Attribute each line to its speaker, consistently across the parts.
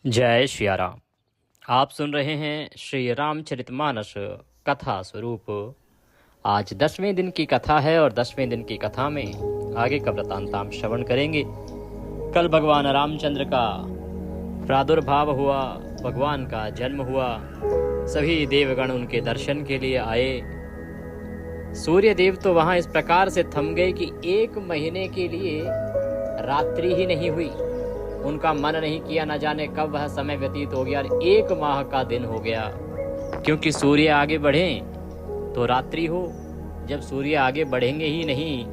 Speaker 1: जय श्री राम। आप सुन रहे हैं श्री रामचरितमानस कथा स्वरूप। आज 10वें दिन की कथा है और 10वें दिन की कथा में आगे का वृतांत हम श्रवण करेंगे। कल भगवान रामचंद्र का प्रादुर्भाव हुआ, भगवान का जन्म हुआ, सभी देवगण उनके दर्शन के लिए आए। सूर्य देव तो वहां इस प्रकार से थम गए कि 1 महीने के लिए रात्रि ही नहीं हुई। उनका मन नहीं किया, न जाने कब वह समय व्यतीत हो गया। 1 माह का दिन हो गया, क्योंकि सूर्य आगे बढ़े तो रात्रि हो। जब सूर्य आगे बढ़ेंगे ही नहीं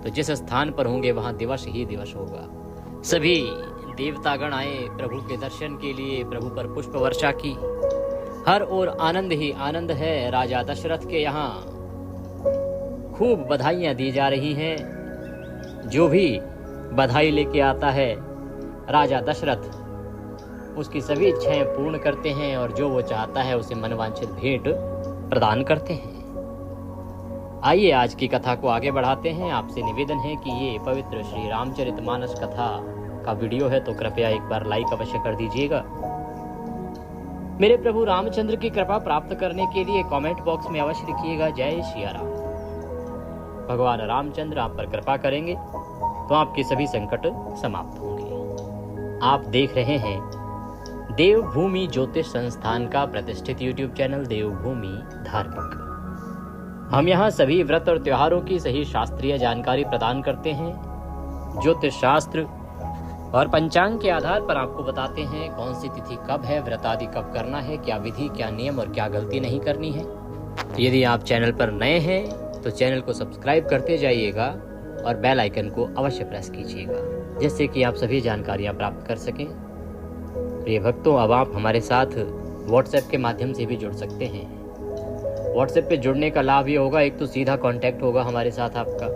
Speaker 1: तो जिस स्थान पर होंगे वहां दिवस ही दिवस होगा। सभी देवतागण आए प्रभु के दर्शन के लिए, प्रभु पर पुष्प वर्षा की। हर ओर आनंद ही आनंद है। राजा दशरथ के यहाँ खूब बधाइयां दी जा रही हैं। जो भी बधाई लेके आता है राजा दशरथ उसकी सभी इच्छाएं पूर्ण करते हैं और जो वो चाहता है उसे मनवांछित भेंट प्रदान करते हैं। आइए आज की कथा को आगे बढ़ाते हैं। आपसे निवेदन है कि ये पवित्र श्री रामचरितमानस कथा का वीडियो है तो कृपया एक बार लाइक अवश्य कर दीजिएगा। मेरे प्रभु रामचंद्र की कृपा प्राप्त करने के लिए कमेंट बॉक्स में अवश्य लिखिएगा जय श्री राम। भगवान रामचंद्र आप पर कृपा करेंगे तो आपके सभी संकट समाप्त होंगे। आप देख रहे हैं देवभूमि ज्योतिष संस्थान का प्रतिष्ठित YouTube चैनल देवभूमि धार्मिक। हम यहाँ सभी व्रत और त्योहारों की सही शास्त्रीय जानकारी प्रदान करते हैं। ज्योतिष शास्त्र और पंचांग के आधार पर आपको बताते हैं कौन सी तिथि कब है, व्रत आदि कब करना है, क्या विधि, क्या नियम और क्या गलती नहीं करनी है। यदि आप चैनल पर नए हैं तो चैनल को सब्सक्राइब करते जाइएगा और बेल आइकन को अवश्य प्रेस कीजिएगा, जिससे कि आप सभी जानकारियां प्राप्त कर सकें। प्रिय भक्तों, अब आप हमारे साथ व्हाट्सएप के माध्यम से भी जुड़ सकते हैं। व्हाट्सएप पे जुड़ने का लाभ ये होगा, एक तो सीधा कांटेक्ट होगा हमारे साथ आपका,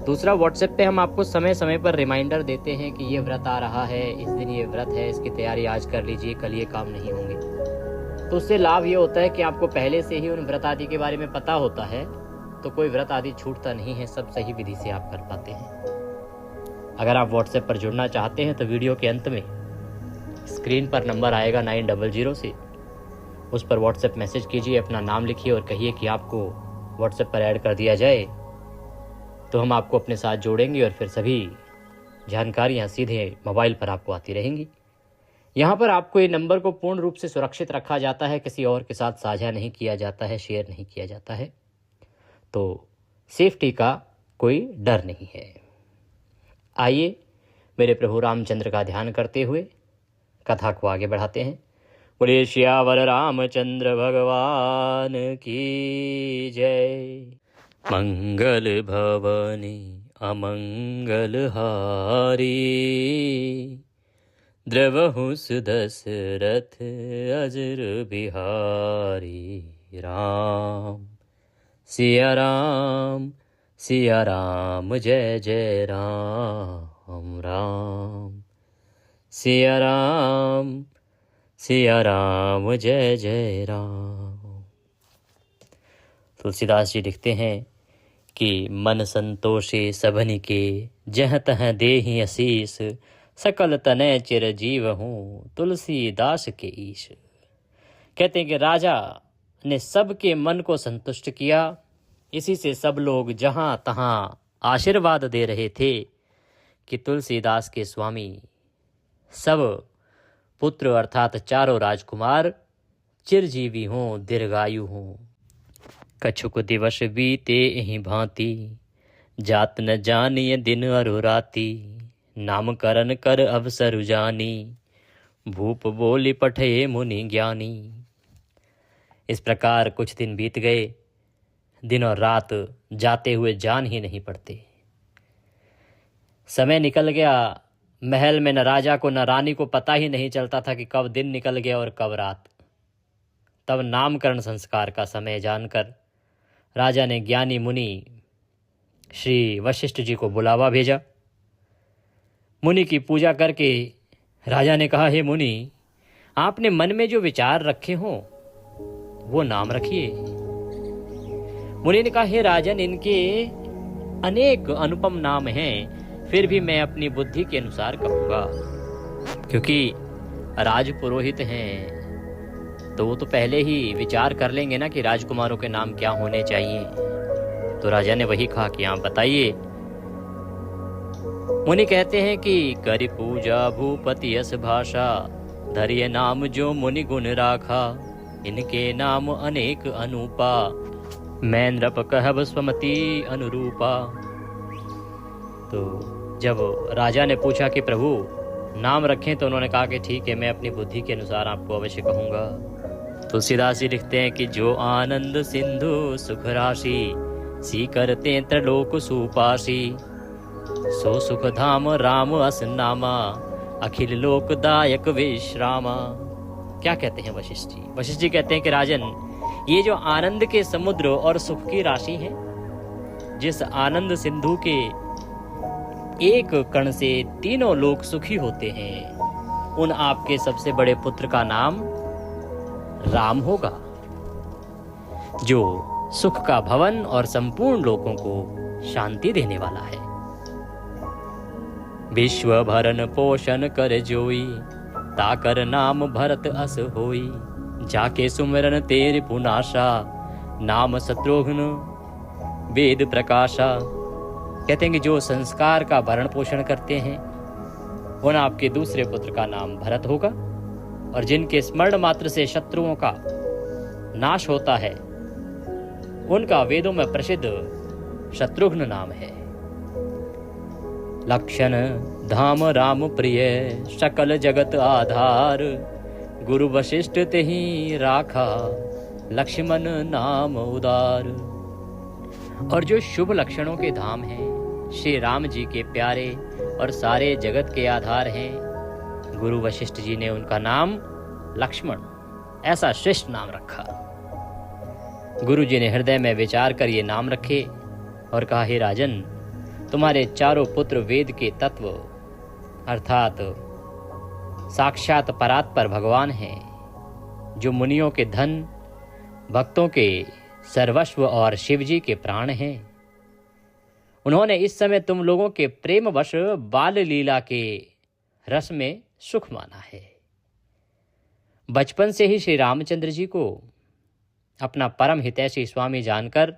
Speaker 1: दूसरा व्हाट्सएप पे हम आपको समय समय पर रिमाइंडर देते हैं कि ये व्रत आ रहा है, इस दिन ये व्रत है, इसकी तैयारी आज कर लीजिए, कल ये काम नहीं होंगे। तो उससे लाभ ये होता है कि आपको पहले से ही उन व्रत आदि के बारे में पता होता है, तो कोई व्रत आदि छूटता नहीं है, सब सही विधि से आप कर पाते हैं। अगर आप व्हाट्सएप पर जुड़ना चाहते हैं तो वीडियो के अंत में स्क्रीन पर नंबर आएगा 900 से, उस पर व्हाट्सएप मैसेज कीजिए, अपना नाम लिखिए और कहिए कि आपको व्हाट्सएप पर ऐड कर दिया जाए, तो हम आपको अपने साथ जोड़ेंगे और फिर सभी जानकारियां सीधे मोबाइल पर आपको आती रहेंगी। यहाँ पर आपको ये नंबर को पूर्ण रूप से सुरक्षित रखा जाता है, किसी और के साथ साझा नहीं किया जाता है, शेयर नहीं किया जाता है, तो सेफ्टी का कोई डर नहीं है। आइए मेरे प्रभु रामचंद्र का ध्यान करते हुए कथा को आगे बढ़ाते हैं। बोले श्यावर रामचंद्र भगवान की जय। मंगल भवनी अमंगल हारी, द्रवहु सुदशरथ अजर बिहारी। राम सिया राम जय जय राम। राम सिया राम जय जय राम। तुलसीदास जी लिखते हैं कि मन संतोषे सबनि के, जह तह देहि असीस, सकल तनय चिर जीव हूँ, तुलसीदास के ईश। कहते हैं कि राजा ने सबके मन को संतुष्ट किया, इसी से सब लोग जहां तहां आशीर्वाद दे रहे थे कि तुलसीदास के स्वामी सब पुत्र अर्थात चारों राजकुमार चिरजीवी हों, दीर्घायु हों। कछुक दिवस बीते एहि भांति, जात न जानिय दिन अरु राति, नामकरण कर अवसर जानी, भूप बोली पठे मुनि ज्ञानी। इस प्रकार कुछ दिन बीत गए, दिन और रात जाते हुए जान ही नहीं पड़ते। समय निकल गया, महल में न राजा को न रानी को पता ही नहीं चलता था कि कब दिन निकल गया और कब रात। तब नामकरण संस्कार का समय जानकर राजा ने ज्ञानी मुनि श्री वशिष्ठ जी को बुलावा भेजा। मुनि की पूजा करके राजा ने कहा, हे मुनि, आपने मन में जो विचार रखे हों वो नाम रखिए। मुनि ने कहा, हे राजन, इनके अनेक अनुपम नाम हैं, फिर भी मैं अपनी बुद्धि के अनुसार कहूंगा, क्योंकि राजपुरोहित हैं तो वो तो पहले ही विचार कर लेंगे ना कि राजकुमारों के नाम क्या होने चाहिए। तो राजा ने वही कहा कि आप बताइए। मुनि कहते हैं कि करि पूजा भूपति यस भाषा, धरिय नाम जो मुनि गुण राखा, इनके नाम अनेक अनुपा, मैं नृप कहब स्वमति अनुरूपा। तो जब राजा ने पूछा कि प्रभु नाम रखें, तो उन्होंने कहा कि ठीक है, मैं अपनी बुद्धि के अनुसार आपको अवश्य कहूँगा। तुलसीदास जी लिखते हैं कि जो आनंद सिंधु सुख राशि, सी करते त्रिलोक सुपासी, सो सुख धाम राम अस नामा, अखिल लोकदायक विश्रामा। क्या कहते हैं वशिष्ठ जी? वशिष्ठ जी कहते हैं कि राजन, ये जो आनंद के समुद्र और सुख की राशि है, जिस आनंद सिंधु के एक कण से तीनों लोग सुखी होते हैं, उन आपके सबसे बड़े पुत्र का नाम राम होगा, जो सुख का भवन और संपूर्ण लोगों को शांति देने वाला है। विश्व भरण पोषण कर जोई, ताकर नाम भरत अस होई, जाके सुमिरन तेरे पुनाशा, नाम शत्रुघ्न वेद प्रकाशा। कहते हैं कि जो संस्कार का भरण पोषण करते हैं, उन आपके दूसरे पुत्र का नाम भरत होगा, और जिनके स्मरण मात्र से शत्रुओं का नाश होता है, उनका वेदों में प्रसिद्ध शत्रुघ्न नाम है। लक्षण धाम राम प्रिय, सकल जगत आधार, गुरु वशिष्ठ तेहि राखा, लक्ष्मण नाम उदार। और जो शुभ लक्षणों के धाम हैं, श्री राम जी के प्यारे और सारे जगत के आधार हैं, गुरु वशिष्ठ जी ने उनका नाम लक्ष्मण, ऐसा श्रेष्ठ नाम रखा। गुरु जी ने हृदय में विचार कर ये नाम रखे और कहा, हे राजन, तुम्हारे चारों पुत्र वेद के तत्व अर्थात साक्षात परात्पर भगवान हैं, जो मुनियों के धन, भक्तों के सर्वस्व और शिव जी के प्राण हैं। उन्होंने इस समय तुम लोगों के प्रेमवश बाल लीला के रस में सुख माना है। बचपन से ही श्री रामचंद्र जी को अपना परम हितैषी स्वामी जानकर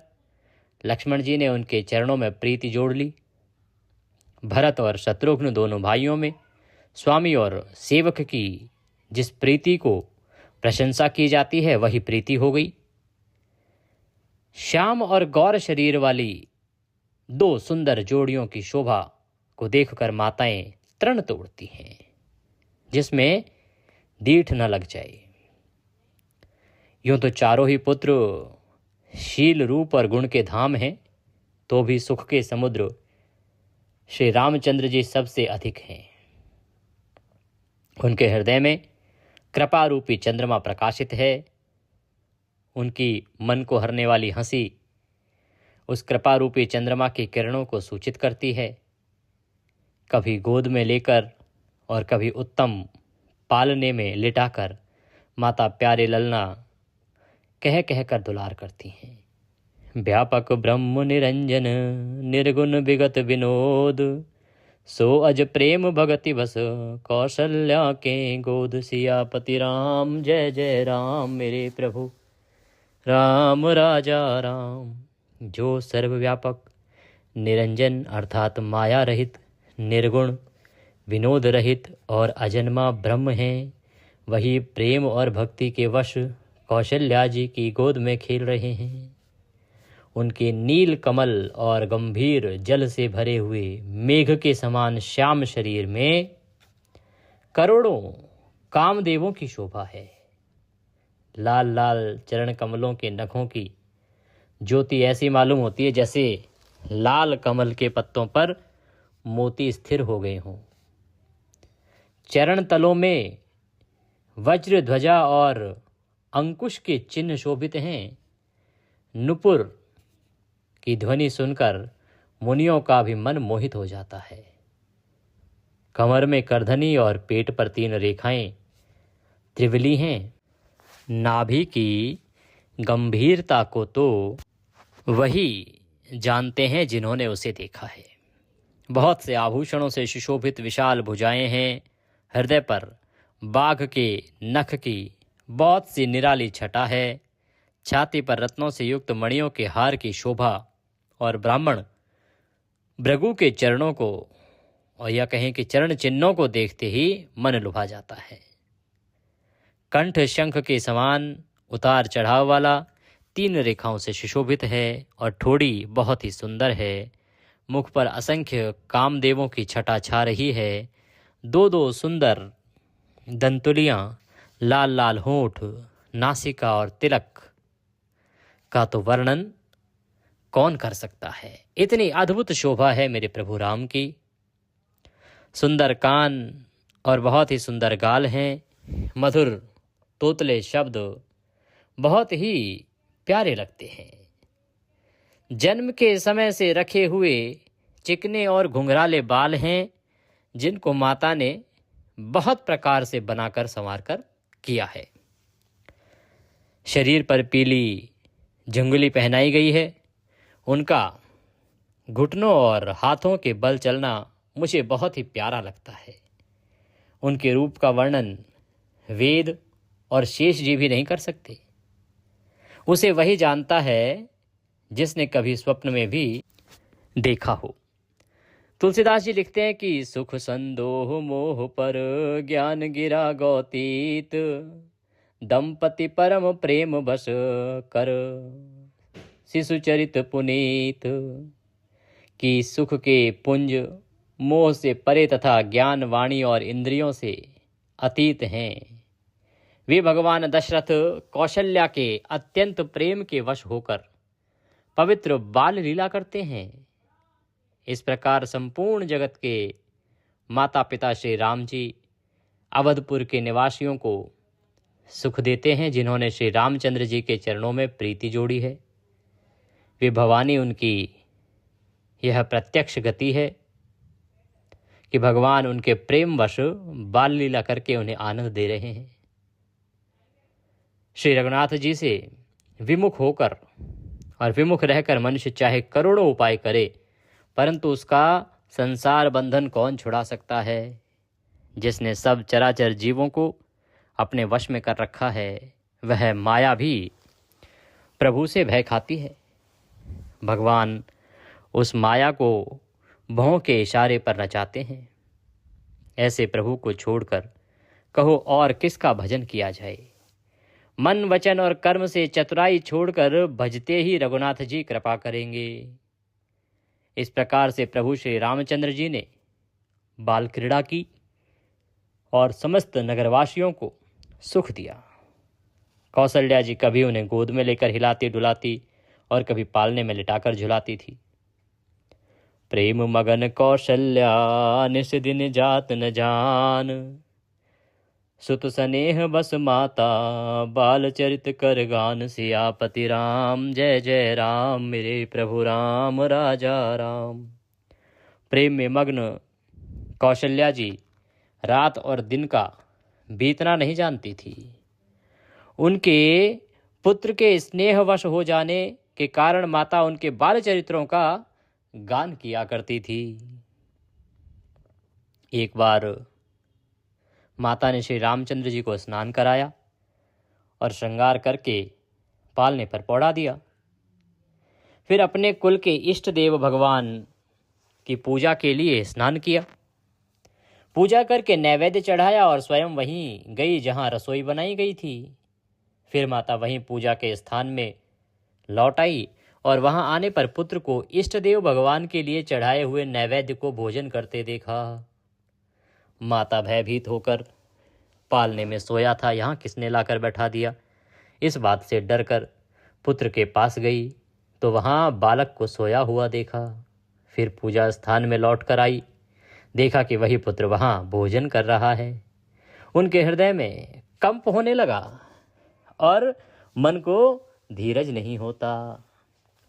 Speaker 1: लक्ष्मण जी ने उनके चरणों में प्रीति जोड़ ली। भरत और शत्रुघ्न दोनों भाइयों में स्वामी और सेवक की जिस प्रीति को प्रशंसा की जाती है, वही प्रीति हो गई। श्याम और गौर शरीर वाली दो सुंदर जोड़ियों की शोभा को देखकर माताएं तृण तोड़ती हैं, जिसमें दीठ न लग जाए। यूं तो चारों ही पुत्र शील, रूप और गुण के धाम हैं, तो भी सुख के समुद्र श्री रामचंद्र जी सबसे अधिक हैं। उनके हृदय में कृपा रूपी चंद्रमा प्रकाशित है। उनकी मन को हरने वाली हंसी उस कृपा रूपी चंद्रमा की किरणों को सूचित करती है। कभी गोद में लेकर और कभी उत्तम पालने में लिटाकर माता प्यारे ललना कह कह कर दुलार करती हैं। व्यापक ब्रह्म निरंजन, निर्गुण विगत विनोद, सो अज प्रेम भगति बस, कौशल्या के गोद। सियापति राम, जय जय राम मेरे प्रभु राम राजा राम। जो सर्वव्यापक, निरंजन अर्थात माया रहित, निर्गुण, विनोद रहित और अजन्मा ब्रह्म हैं, वही प्रेम और भक्ति के वश कौशल्या जी की गोद में खेल रहे हैं। उनके नील कमल और गंभीर जल से भरे हुए मेघ के समान श्याम शरीर में करोड़ों कामदेवों की शोभा है। लाल लाल चरण कमलों के नखों की ज्योति ऐसी मालूम होती है जैसे लाल कमल के पत्तों पर मोती स्थिर हो गए हों। चरण तलों में वज्र ध्वजा और अंकुश के चिन्ह शोभित हैं। नुपुर की ध्वनि सुनकर मुनियों का भी मन मोहित हो जाता है। कमर में करधनी और पेट पर 3 रेखाएं त्रिवली हैं। नाभि की गंभीरता को तो वही जानते हैं जिन्होंने उसे देखा है। बहुत से आभूषणों से सुशोभित विशाल भुजाएं हैं। हृदय पर बाघ के नख की बहुत सी निराली छटा है। छाती पर रत्नों से युक्त मणियों के हार की शोभा और ब्राह्मण भृगु के चरणों को, और या कहें कि चरण चिन्हों को देखते ही मन लुभा जाता है। कंठ शंख के समान उतार चढ़ाव वाला 3 रेखाओं से सुशोभित है और ठोड़ी बहुत ही सुंदर है। मुख पर असंख्य कामदेवों की छटा छा रही है। 2 सुंदर दंतुलियां, लाल लाल होंठ, नासिका और तिलक का तो वर्णन कौन कर सकता है। इतनी अद्भुत शोभा है मेरे प्रभु राम की। सुंदर कान और बहुत ही सुंदर गाल हैं। मधुर तोतले शब्द बहुत ही प्यारे लगते हैं। जन्म के समय से रखे हुए चिकने और घुंघराले बाल हैं, जिनको माता ने बहुत प्रकार से बनाकर संवारकर किया है। शरीर पर पीली झुंगली पहनाई गई है। उनका घुटनों और हाथों के बल चलना मुझे बहुत ही प्यारा लगता है। उनके रूप का वर्णन वेद और शेष जी भी नहीं कर सकते। उसे वही जानता है जिसने कभी स्वप्न में भी देखा हो। तुलसीदास जी लिखते हैं कि सुख संदोह मोह पर ज्ञान गिरा गौतीत, दंपति परम प्रेम बस कर शिशु चरित पुनीत। कि सुख के पुंज मोह से परे तथा ज्ञान वाणी और इंद्रियों से अतीत हैं। वे भगवान दशरथ कौशल्या के अत्यंत प्रेम के वश होकर पवित्र बाल लीला करते हैं। इस प्रकार संपूर्ण जगत के माता पिता श्री राम जी अवधपुर के निवासियों को सुख देते हैं, जिन्होंने श्री रामचंद्र जी के चरणों में प्रीति जोड़ी है। वे भवानी उनकी यह प्रत्यक्ष गति है कि भगवान उनके प्रेम वश बाल लीला करके उन्हें आनंद दे रहे हैं। श्री रघुनाथ जी से विमुख होकर और विमुख रहकर मनुष्य चाहे करोड़ों उपाय करे, परंतु उसका संसार बंधन कौन छुड़ा सकता है। जिसने सब चराचर जीवों को अपने वश में कर रखा है, वह माया भी प्रभु से भय खाती है। भगवान उस माया को भौं के इशारे पर नचाते हैं। ऐसे प्रभु को छोड़कर कहो और किसका भजन किया जाए। मन वचन और कर्म से चतुराई छोड़कर भजते ही रघुनाथ जी कृपा करेंगे। इस प्रकार से प्रभु श्री रामचंद्र जी ने बाल क्रीड़ा की और समस्त नगरवासियों को सुख दिया। कौशल्या जी कभी उन्हें गोद में लेकर हिलाती डुलाती और कभी पालने में लिटाकर झुलाती थी। प्रेम मगन कौशल्या निस दिन जात न जान, सुत स्नेह बस माता बाल चरित कर गान। सियापति राम जय जय राम, मेरे प्रभु राम राजा राम। प्रेम में मग्न कौशल्या जी रात और दिन का बीतना नहीं जानती थी। उनके पुत्र के स्नेहवश हो जाने के कारण माता उनके बाल चरित्रों का गान किया करती थी। एक बार माता ने श्री रामचंद्र जी को स्नान कराया और श्रृंगार करके पालने पर पौड़ा दिया। फिर अपने कुल के इष्ट देव भगवान की पूजा के लिए स्नान किया। पूजा करके नैवेद्य चढ़ाया और स्वयं वहीं गई जहां रसोई बनाई गई थी। फिर माता वहीं पूजा के स्थान में लौट आई और वहां आने पर पुत्र को इष्ट देव भगवान के लिए चढ़ाए हुए नैवेद्य को भोजन करते देखा। माता भयभीत होकर पालने में सोया था, यहाँ किसने लाकर बैठा दिया। इस बात से डरकर पुत्र के पास गई तो वहाँ बालक को सोया हुआ देखा। फिर पूजा स्थान में लौट कर आई, देखा कि वही पुत्र वहाँ भोजन कर रहा है। उनके हृदय में कंप होने लगा और मन को धीरज नहीं होता।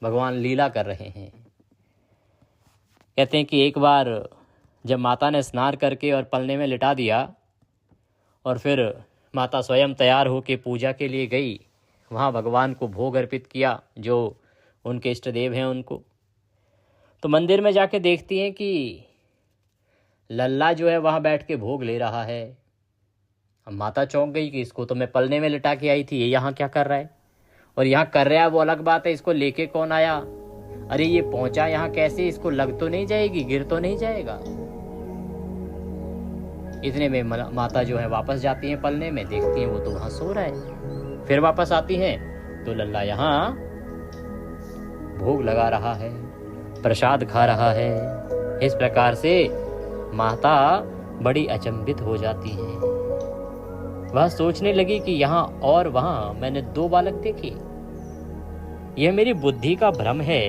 Speaker 1: भगवान लीला कर रहे हैं। कहते हैं कि एक बार जब माता ने स्नान करके और पलने में लिटा दिया और फिर माता स्वयं तैयार होकर पूजा के लिए गई, वहाँ भगवान को भोग अर्पित किया जो उनके इष्ट देव हैं उनको। तो मंदिर में जाके देखती हैं कि लल्ला जो है वहाँ बैठ के भोग ले रहा है अब माता चौंक गई कि इसको तो मैं पलने में लिटा के आई थी, ये यहाँ क्या कर रहा है, और यहाँ कर रहा है वो अलग बात है, इसको लेके कौन आया, अरे ये पहुंचा यहाँ कैसे, इसको लग तो नहीं जाएगी, गिर तो नहीं जाएगा। इतने में माता जो है वापस जाती हैं पलने में, देखती हैं वो तो वहां सो रहा है। फिर वापस आती हैं तो लल्ला यहाँ भोग लगा रहा है, प्रसाद खा रहा है। इस प्रकार से माता बड़ी अचंभित हो जाती है। वह सोचने लगी कि यहाँ और वहां मैंने 2 बालक देखे, यह मेरी बुद्धि का भ्रम है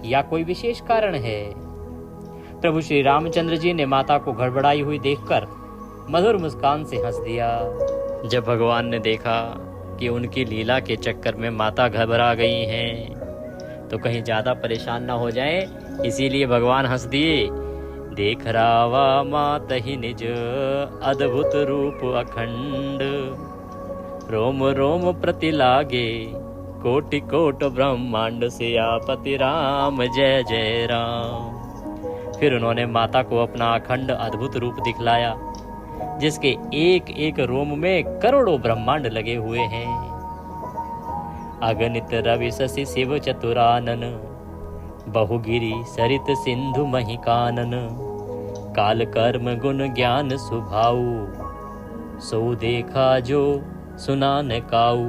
Speaker 1: या कोई विशेष कारण है। प्रभु श्री रामचंद्र जी ने माता को गड़बड़ाई हुई देखकर मधुर मुस्कान से हंस दिया। जब भगवान ने देखा कि उनकी लीला के चक्कर में माता घबरा गई हैं, तो कहीं ज्यादा परेशान ना हो जाएं, इसीलिए भगवान हंस दिए। देख रावा मात ही निज अद्भुत रूप अखंड, रोम रोम प्रति लागे कोटि कोट ब्रह्मांड से आपति राम जय जय राम। फिर उन्होंने माता को अपना अखंड अद्भुत रूप दिखलाया, जिसके एक एक रोम में करोड़ों ब्रह्मांड लगे हुए हैं। अगणित रवि शशि शिव चतुरानन, बहुगिरी सरित सिंधु महिकानन, काल कर्म गुण ज्ञान सुभाऊ, सो देखा जो सुना न काऊ।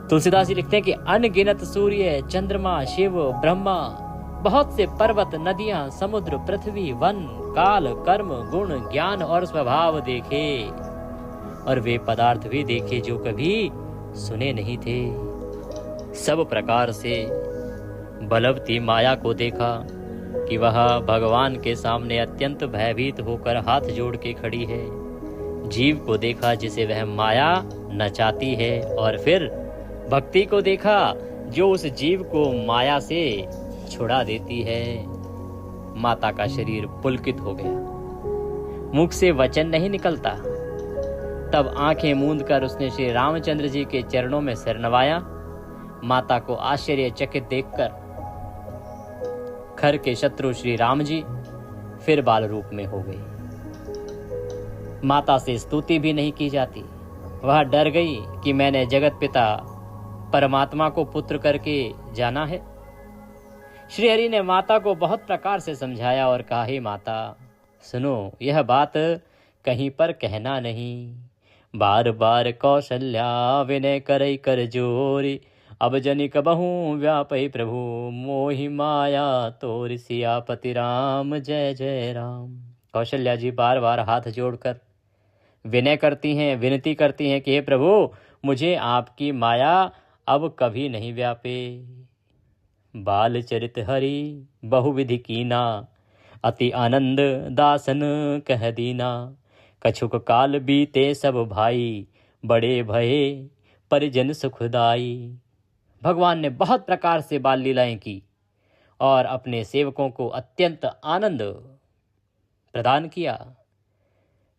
Speaker 1: तुलसीदास जी लिखते हैं कि अनगिनत सूर्य चंद्रमा शिव ब्रह्मा, बहुत से पर्वत नदियां समुद्र पृथ्वी वन, काल कर्म गुण ज्ञान और स्वभाव देखे, और वे पदार्थ भी देखे जो कभी सुने नहीं थे। सब प्रकार से बलवती माया को देखा कि वह भगवान के सामने अत्यंत भयभीत होकर हाथ जोड़ के खड़ी है। जीव को देखा जिसे वह माया नचाती है, और फिर भक्ति को देखा जो उस जीव को माया से छुड़ा देती है। माता का शरीर पुलकित हो गया, मुख से वचन नहीं निकलता। तब आंखें मूंद कर उसने श्री रामचंद्र जी के चरणों में सिर नवाया। माता को आश्चर्यचकित देखकर खर के शत्रु श्री राम जी फिर बाल रूप में हो गए। माता से स्तुति भी नहीं की जाती। वह डर गई कि मैंने जगत पिता परमात्मा को पुत्र करके जाना है। श्री हरि ने माता को बहुत प्रकार से समझाया और कहा, हे माता सुनो, यह बात कहीं पर कहना नहीं। बार बार कौशल्या विनय करई कर जोरी, अब जनिक बहु व्यापई प्रभु मोहि माया तोर, सियापति राम जय जय राम। कौशल्या जी बार बार हाथ जोड़कर विनय करती हैं, विनती करती हैं कि हे प्रभु, मुझे आपकी माया अब कभी नहीं व्यापे। बाल चरित हरि बहुविधि कीना, अति आनंद दासन कह दीना। कछुक काल बीते सब भाई, बड़े भये परिजन सुखदाई। भगवान ने बहुत प्रकार से बाल लीलाएं की और अपने सेवकों को अत्यंत आनंद प्रदान किया।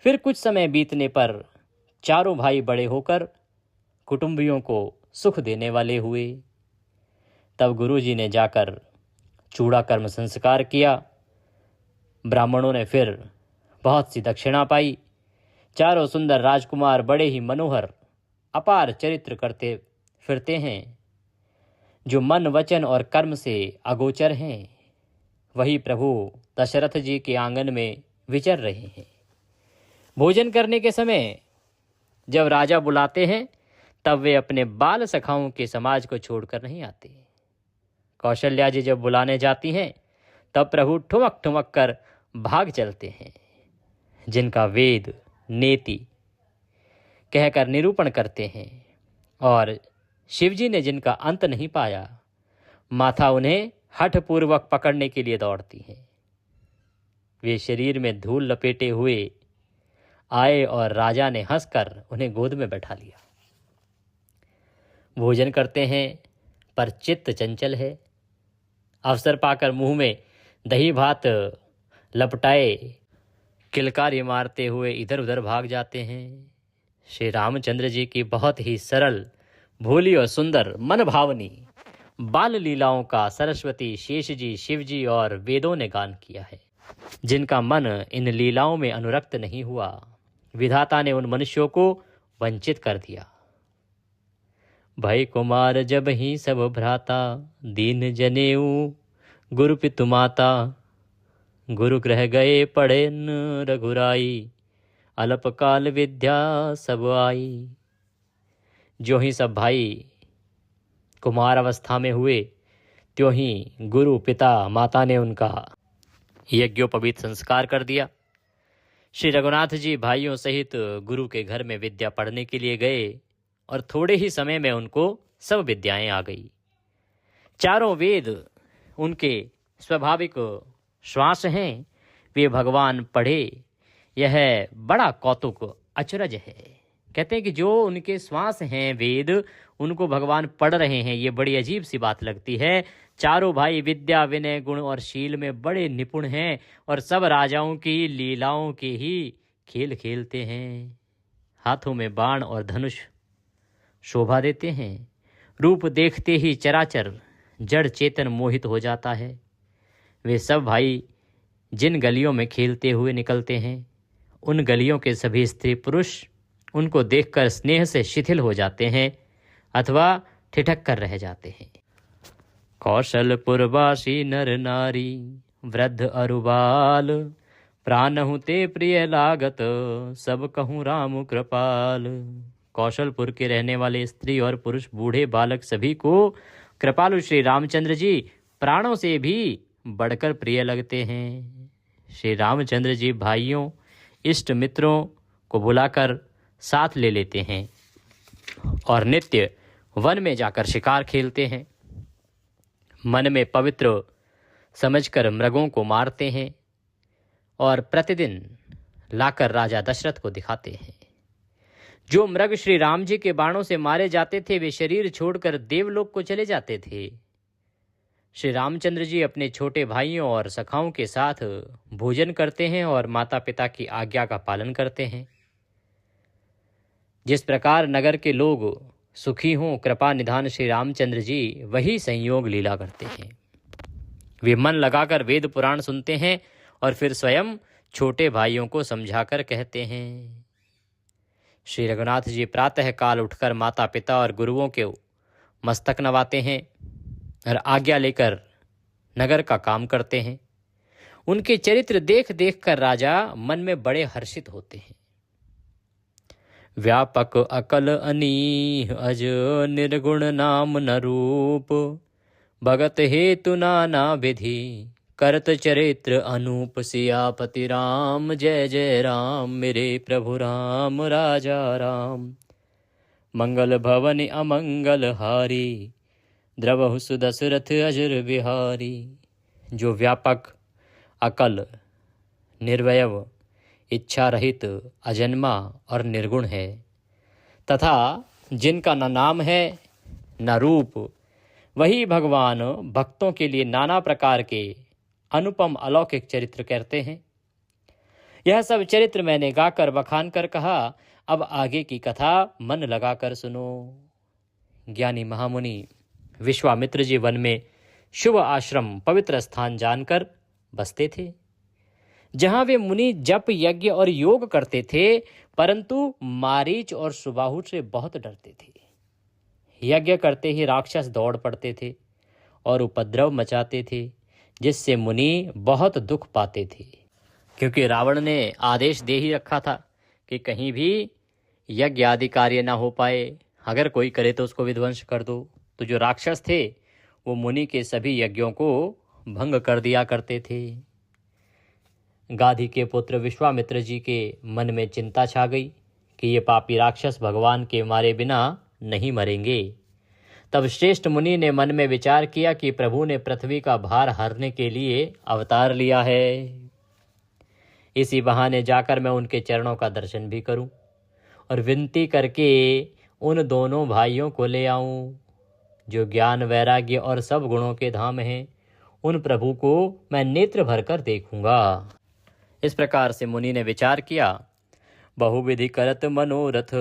Speaker 1: फिर कुछ समय बीतने पर चारों भाई बड़े होकर कुटुंबियों को सुख देने वाले हुए। तब गुरुजी ने जाकर चूड़ा कर्म संस्कार किया। ब्राह्मणों ने फिर बहुत सी दक्षिणा पाई। चारों सुंदर राजकुमार बड़े ही मनोहर अपार चरित्र करते फिरते हैं, जो मन वचन और कर्म से अगोचर हैं। वही प्रभु दशरथ जी के आंगन में विचर रहे हैं। भोजन करने के समय जब राजा बुलाते हैं, तब वे अपने बाल सखाओं के समाज को छोड़कर नहीं आते। कौशल्या जी जब बुलाने जाती हैं, तब प्रभु ठुमक ठुमक कर भाग चलते हैं। जिनका वेद नेति कहकर निरूपण करते हैं, और शिवजी ने जिनका अंत नहीं पाया, माता उन्हें हठपूर्वक पकड़ने के लिए दौड़ती है। वे शरीर में धूल लपेटे हुए आए और राजा ने हंसकर उन्हें गोद में बैठा लिया। भोजन करते हैं, पर चित्त चंचल है। अवसर पाकर मुंह में दही भात लपटाए किलकारी मारते हुए इधर उधर भाग जाते हैं। श्री रामचंद्र जी की बहुत ही सरल, भोली और सुंदर मन भावनी बाल लीलाओं का सरस्वती, शेष जी, शिव जी और वेदों ने गान किया है। जिनका मन इन लीलाओं में अनुरक्त नहीं हुआ, विधाता ने उन मनुष्यों को वंचित कर दिया। भय कुमार जब ही सब भ्राता, दीन जनेऊ गुरु पितु माता। गुरु ग्रह गए पढ़ेन रघुराई, अल्पकाल विद्या सब आई। जो ही सब भाई कुमार अवस्था में हुए, त्यों ही गुरु पिता माता ने उनका यज्ञोपवीत संस्कार कर दिया। श्री रघुनाथ जी भाइयों सहित गुरु के घर में विद्या पढ़ने के लिए गए और थोड़े ही समय में उनको सब विद्याएं आ गई। चारों वेद उनके स्वाभाविक श्वास हैं, वे भगवान पढ़े, यह बड़ा कौतुक अचरज है। कहते हैं कि जो उनके श्वास हैं वेद, उनको भगवान पढ़ रहे हैं, ये बड़ी अजीब सी बात लगती है। चारों भाई विद्या विनय गुण और शील में बड़े निपुण हैं और सब राजाओं की लीलाओं के ही खेल खेलते हैं। हाथों में बाण और धनुष शोभा देते हैं। रूप देखते ही चराचर जड़ चेतन मोहित हो जाता है। वे सब भाई जिन गलियों में खेलते हुए निकलते हैं, उन गलियों के सभी स्त्री पुरुष उनको देखकर स्नेह से शिथिल हो जाते हैं अथवा ठिठक कर रह जाते हैं। कौशलपुरवासी नर नारी, वृद्ध अरुबाल, प्राणहु ते प्रिय लागत, सब कहूँ राम कृपाल। कौशलपुर के रहने वाले स्त्री और पुरुष, बूढ़े बालक, सभी को कृपालु श्री रामचंद्र जी प्राणों से भी बढ़कर प्रिय लगते हैं। श्री रामचंद्र जी भाइयों इष्ट मित्रों को बुलाकर साथ ले लेते हैं और नित्य वन में जाकर शिकार खेलते हैं। मन में पवित्र समझकर मृगों को मारते हैं और प्रतिदिन लाकर राजा दशरथ को दिखाते हैं। जो मृग श्री राम जी के बाणों से मारे जाते थे, वे शरीर छोड़कर देवलोक को चले जाते थे। श्री रामचंद्र जी अपने छोटे भाइयों और सखाओं के साथ भोजन करते हैं और माता पिता की आज्ञा का पालन करते हैं। जिस प्रकार नगर के लोग सुखी हों, कृपा निधान श्री रामचंद्र जी वही संयोग लीला करते हैं। वे मन लगाकर वेद पुराण सुनते हैं और फिर स्वयं छोटे भाइयों को समझाकर कहते हैं। श्री रघुनाथ जी प्रातः काल उठकर माता पिता और गुरुओं के मस्तक नवाते हैं और आज्ञा लेकर नगर का काम करते हैं। उनके चरित्र देख देख कर राजा मन में बड़े हर्षित होते हैं। व्यापक अकल अनीह अज, निर्गुण नाम न रूप, भगत हेतु नाना विधि, करत चरित्र अनूप। सियापति राम जय जय राम, मेरे प्रभु राम राजा राम। मंगल भवन अमंगल हारी, द्रवहु सुदशरथ अजर बिहारी। जो व्यापक, अकल, निर्वयव, इच्छा रहित, अजन्मा और निर्गुण है तथा जिनका न नाम है न रूप, वही भगवान भक्तों के लिए नाना प्रकार के अनुपम अलौकिक चरित्र करते हैं। यह सब चरित्र मैंने गाकर बखान कर कहा, अब आगे की कथा मन लगाकर सुनो। ज्ञानी महामुनि विश्वामित्र जी वन में शुभ आश्रम पवित्र स्थान जानकर बसते थे, जहां वे मुनि जप यज्ञ और योग करते थे, परंतु मारीच और सुबाहु से बहुत डरते थे। यज्ञ करते ही राक्षस दौड़ पड़ते थे और उपद्रव मचाते थे, जिससे मुनि बहुत दुख पाते थे, क्योंकि रावण ने आदेश दे ही रखा था कि कहीं भी यज्ञ आदि कार्य ना हो पाए, अगर कोई करे तो उसको विध्वंस कर दो। तो जो राक्षस थे वो मुनि के सभी यज्ञों को भंग कर दिया करते थे। गाधी के पुत्र विश्वामित्र जी के मन में चिंता छा गई कि ये पापी राक्षस भगवान के मारे बिना नहीं मरेंगे। तब श्रेष्ठ मुनि ने मन में विचार किया कि प्रभु ने पृथ्वी का भार हरने के लिए अवतार लिया है, इसी बहाने जाकर मैं उनके चरणों का दर्शन भी करूं और विनती करके उन दोनों भाइयों को ले आऊं जो ज्ञान वैराग्य और सब गुणों के धाम हैं। उन प्रभु को मैं नेत्र भरकर देखूंगा। इस प्रकार से मुनि ने विचार किया। बहुविधि करत मनोरथ,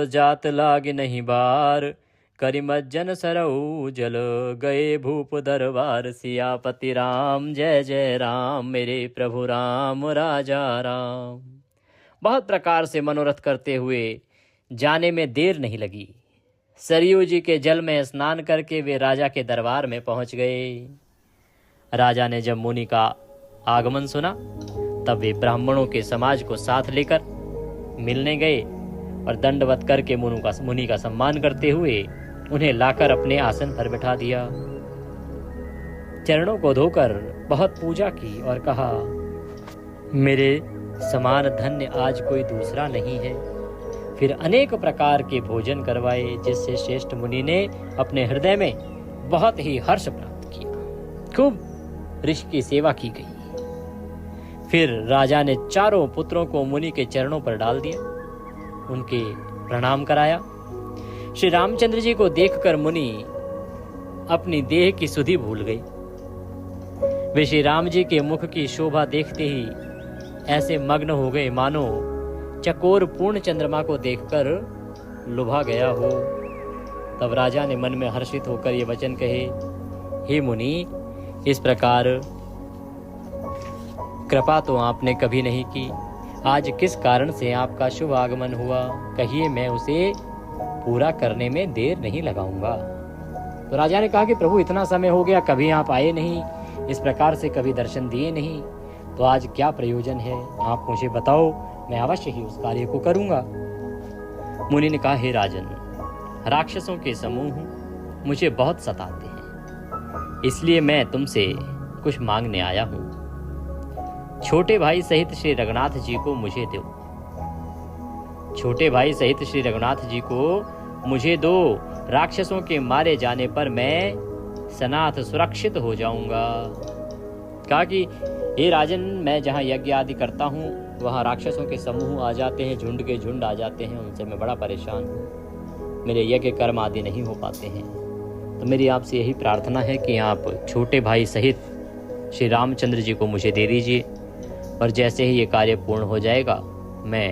Speaker 1: जात लाग नहीं बार, करिमज्जन सरऊ जल, गए भूप दरबार। सियापति राम जय जय राम, मेरे प्रभु राम राजा राम। बहुत प्रकार से मनोरथ करते हुए जाने में देर नहीं लगी। सरयू जी के जल में स्नान करके वे राजा के दरबार में पहुंच गए। राजा ने जब मुनि का आगमन सुना तब वे ब्राह्मणों के समाज को साथ लेकर मिलने गए और दंडवत करके मुनि का सम्मान करते हुए उन्हें लाकर अपने आसन पर बिठा दिया। चरणों को धोकर बहुत पूजा की और कहा, मेरे समान धन्य आज कोई दूसरा नहीं है। फिर अनेक प्रकार के भोजन करवाए, जिससे श्रेष्ठ मुनि ने अपने हृदय में बहुत ही हर्ष प्राप्त किया। खूब ऋषि की सेवा की गई। फिर राजा ने चारों पुत्रों को मुनि के चरणों पर डाल दिया, उनके प्रणाम कराया। श्री रामचंद्र जी को देखकर मुनि अपनी देह की सुधि भूल गए। वे श्री राम जी के मुख की शोभा देखते ही ऐसे मग्न हो गए मानो चकोर पूर्ण चंद्रमा को देखकर लुभा गया हो। तब राजा ने मन में हर्षित होकर ये वचन कहे, हे मुनि, इस प्रकार कृपा तो आपने कभी नहीं की। आज किस कारण से आपका शुभ आगमन हुआ, कहिए, मैं उसे पूरा करने में देर नहीं लगाऊंगा। तो राजा ने कहा कि प्रभु, इतना समय हो गया, कभी आप आए नहीं, इस प्रकार से कभी दर्शन दिए नहीं, तो आज क्या प्रयोजन है, आप मुझे बताओ, मैं अवश्य ही उस कार्य को करूंगा। मुनि ने कहा, हे राजन, राक्षसों के समूह मुझे बहुत सताते हैं, इसलिए मैं तुमसे कुछ मांगने आया हूं। छोटे भाई सहित श्री रघुनाथ जी को मुझे दो। छोटे भाई सहित श्री रघुनाथ जी को मुझे दो। राक्षसों के मारे जाने पर मैं सनाथ सुरक्षित हो जाऊंगा। कहा कि हे राजन, मैं जहाँ यज्ञ आदि करता हूँ वहाँ राक्षसों के समूह आ जाते हैं, झुंड के झुंड आ जाते हैं, उनसे मैं बड़ा परेशान हूँ, मेरे यज्ञ कर्म आदि नहीं हो पाते हैं। तो मेरी आपसे यही प्रार्थना है कि आप छोटे भाई सहित श्री रामचंद्र जी को मुझे दे दीजिए, और जैसे ही ये कार्य पूर्ण हो जाएगा मैं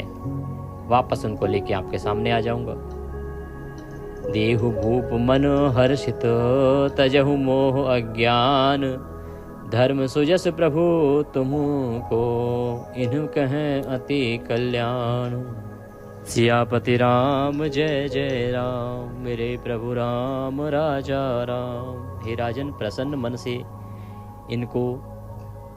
Speaker 1: वापस उनको लेके आपके सामने आ जाऊंगा। देहु भूप मन हर्षित, तजहु मोह अज्ञान, धर्म सुजस प्रभु तुमको, इन्हु कहें अति कल्याण। सियापति राम जय जय राम, मेरे प्रभु राम राजा राम। हे राजन, प्रसन्न मन से इनको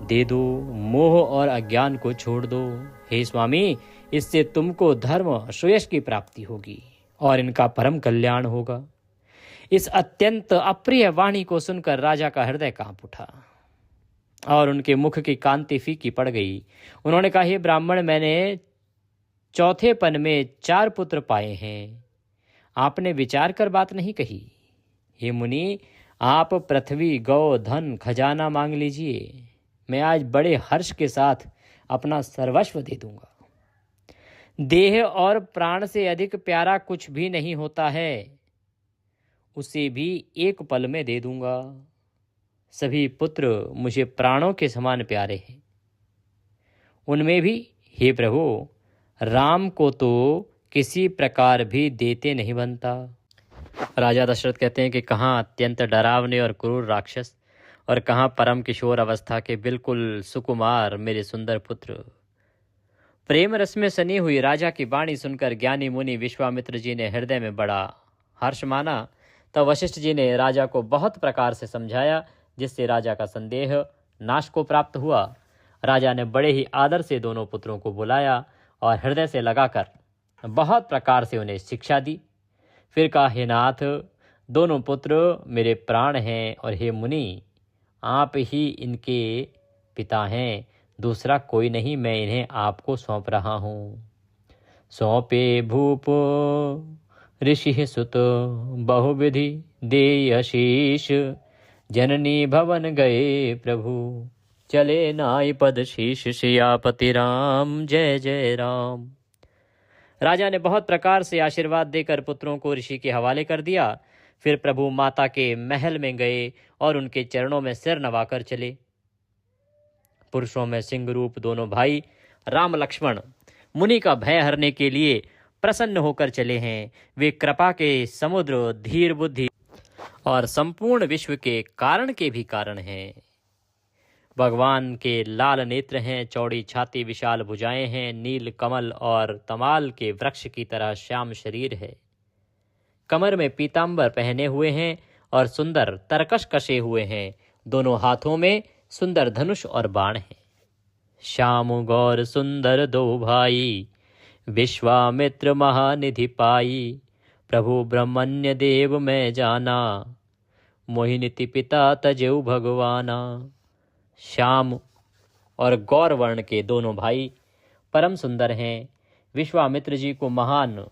Speaker 1: दे दो, मोह और अज्ञान को छोड़ दो। हे स्वामी, इससे तुमको धर्म सुयश की प्राप्ति होगी और इनका परम कल्याण होगा। इस अत्यंत अप्रिय वाणी को सुनकर राजा का हृदय कांप उठा और उनके मुख की कांति फीकी पड़ गई। उन्होंने कहा, हे ब्राह्मण, मैंने चौथेपन में 4 पुत्र पाए हैं, आपने विचार कर बात नहीं कही। हे मुनि, आप पृथ्वी, गौ, धन, खजाना मांग लीजिए, मैं आज बड़े हर्ष के साथ अपना सर्वस्व दे दूंगा। देह और प्राण से अधिक प्यारा कुछ भी नहीं होता है, उसे भी एक पल में दे दूंगा। सभी पुत्र मुझे प्राणों के समान प्यारे हैं, उनमें भी हे प्रभु, राम को तो किसी प्रकार भी देते नहीं बनता। राजा दशरथ कहते हैं कि कहाँ अत्यंत डरावने और क्रूर राक्षस और कहाँ परम किशोर अवस्था के बिल्कुल सुकुमार मेरे सुंदर पुत्र। प्रेम रस में सनी हुई राजा की वाणी सुनकर ज्ञानी मुनि विश्वामित्र जी ने हृदय में बड़ा हर्ष माना। तब वशिष्ठ जी ने राजा को बहुत प्रकार से समझाया, जिससे राजा का संदेह नाश को प्राप्त हुआ। राजा ने बड़े ही आदर से दोनों पुत्रों को बुलाया और हृदय से लगाकर बहुत प्रकार से उन्हें शिक्षा दी। फिर कहा, हे नाथ, दोनों पुत्र मेरे प्राण हैं और हे मुनि, आप ही इनके पिता हैं, दूसरा कोई नहीं, मैं इन्हें आपको सौंप रहा हूँ। सौंपे भूप ऋषि सुत, बहुविधि दे आशीष, जननी भवन गए प्रभु, चले नाई पद शीश, सियापति राम जय जय राम। राजा ने बहुत प्रकार से आशीर्वाद देकर पुत्रों को ऋषि के हवाले कर दिया। फिर प्रभु माता के महल में गए और उनके चरणों में सिर नवाकर चले। पुरुषों में सिंह रूप दोनों भाई राम लक्ष्मण मुनि का भय हरने के लिए प्रसन्न होकर चले हैं। वे कृपा के समुद्र, धीर बुद्धि और संपूर्ण विश्व के कारण के भी कारण हैं। भगवान के लाल नेत्र हैं, चौड़ी छाती, विशाल भुजाएं हैं, नील कमल और तमाल के वृक्ष की तरह श्याम शरीर है। कमर में पीतांबर पहने हुए हैं और सुंदर तरकश कसे हुए हैं। दोनों हाथों में सुंदर धनुष और बाण हैं। श्याम गौर सुंदर दो भाई, विश्वामित्र महानिधि पाई। प्रभु ब्रह्मण्य देव मैं जाना, मोहिनीति पिता तजेऊ भगवाना। श्याम और गौर वर्ण के दोनों भाई परम सुंदर हैं। विश्वामित्र जी को महान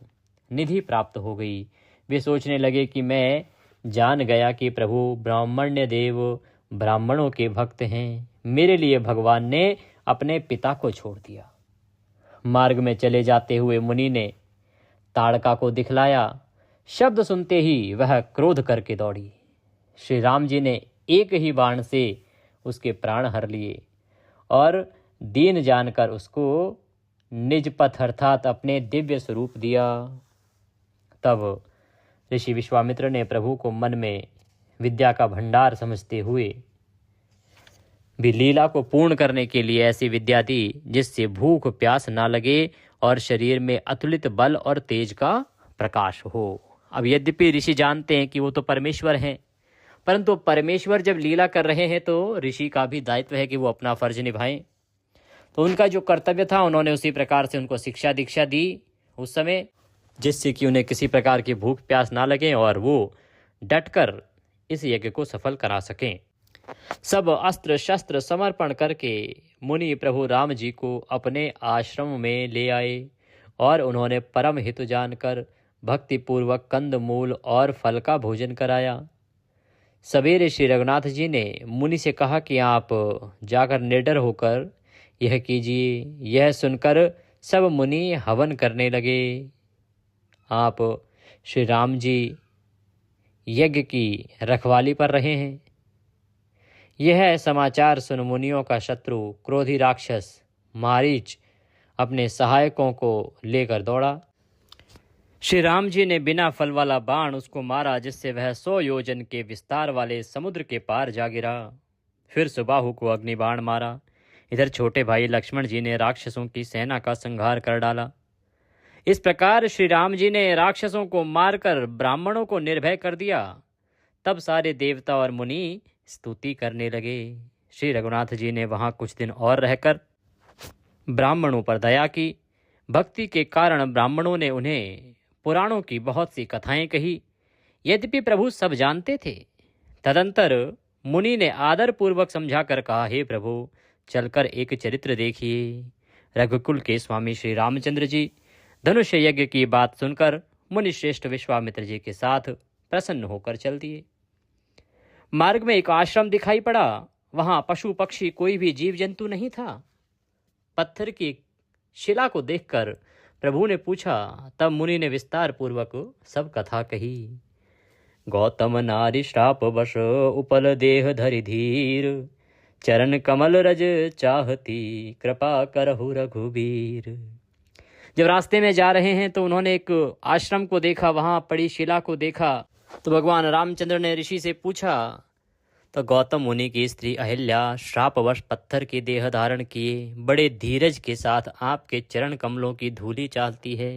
Speaker 1: निधि प्राप्त हो गई। वे सोचने लगे कि मैं जान गया कि प्रभु ब्राह्मण्य देव ब्राह्मणों के भक्त हैं। मेरे लिए भगवान ने अपने पिता को छोड़ दिया। मार्ग में चले जाते हुए मुनि ने ताड़का को दिखलाया। शब्द सुनते ही वह क्रोध करके दौड़ी। श्री राम जी ने एक ही बाण से उसके प्राण हर लिए और दीन जानकर उसको निज पथ अर्थात अपने दिव्य स्वरूप दिया। तब ऋषि विश्वामित्र ने प्रभु को मन में विद्या का भंडार समझते हुए भी लीला को पूर्ण करने के लिए ऐसी विद्या दी जिससे भूख प्यास ना लगे और शरीर में अतुलित बल और तेज का प्रकाश हो। अब यद्यपि ऋषि जानते हैं कि वो तो परमेश्वर हैं, परंतु परमेश्वर जब लीला कर रहे हैं तो ऋषि का भी दायित्व है कि वो अपना फर्ज निभाएं। तो उनका जो कर्तव्य था उन्होंने उसी प्रकार से उनको शिक्षा दीक्षा दी उस समय, जिससे कि उन्हें किसी प्रकार की भूख प्यास ना लगे और वो डटकर इस यज्ञ को सफल करा सकें। सब अस्त्र शस्त्र समर्पण करके मुनि प्रभु राम जी को अपने आश्रम में ले आए और उन्होंने परम हित जानकर भक्ति पूर्वक कंद मूल और फल का भोजन कराया। सवेरे श्री रघुनाथ जी ने मुनि से कहा कि आप जाकर निडर होकर यह कीजिए। यह सुनकर सब मुनि हवन करने लगे। आप श्री राम जी यज्ञ की रखवाली पर रहे हैं। यह समाचार सुन मुनियों का शत्रु क्रोधी राक्षस मारीच अपने सहायकों को लेकर दौड़ा। श्री राम जी ने बिना फल वाला बाण उसको मारा, जिससे वह 100 योजन के विस्तार वाले समुद्र के पार जा गिरा। फिर सुबाहु को अग्निबाण मारा। इधर छोटे भाई लक्ष्मण जी ने राक्षसों की सेना का संहार कर डाला। इस प्रकार श्री राम जी ने राक्षसों को मारकर ब्राह्मणों को निर्भय कर दिया। तब सारे देवता और मुनि स्तुति करने लगे। श्री रघुनाथ जी ने वहां कुछ दिन और रहकर ब्राह्मणों पर दया की। भक्ति के कारण ब्राह्मणों ने उन्हें पुराणों की बहुत सी कथाएं कही। यद्यपि प्रभु सब जानते थे। तदंतर मुनि ने आदर पूर्वक समझाकर कहा, हे प्रभु, चलकर एक चरित्र देखिए। रघुकुल के स्वामी श्री रामचंद्र जी धनुष यज्ञ की बात सुनकर मुनि श्रेष्ठ विश्वामित्र जी के साथ प्रसन्न होकर चल दिए। मार्ग में एक आश्रम दिखाई पड़ा। वहां पशु पक्षी कोई भी जीव जंतु नहीं था। पत्थर की शिला को देखकर प्रभु ने पूछा। तब मुनि ने विस्तार पूर्वक सब कथा कही। गौतम नारी श्राप वश उपल देह धरि धीर, चरण कमल रज चाहती कृपा करहु रघुबीर। जब रास्ते में जा रहे हैं तो उन्होंने एक आश्रम को देखा। वहां पड़ी शिला को देखा तो भगवान रामचंद्र ने ऋषि से पूछा। तो गौतम मुनि की स्त्री अहिल्या श्रापवश पत्थर की देह धारण किए बड़े धीरज के साथ आपके चरण कमलों की धूली चाहती है।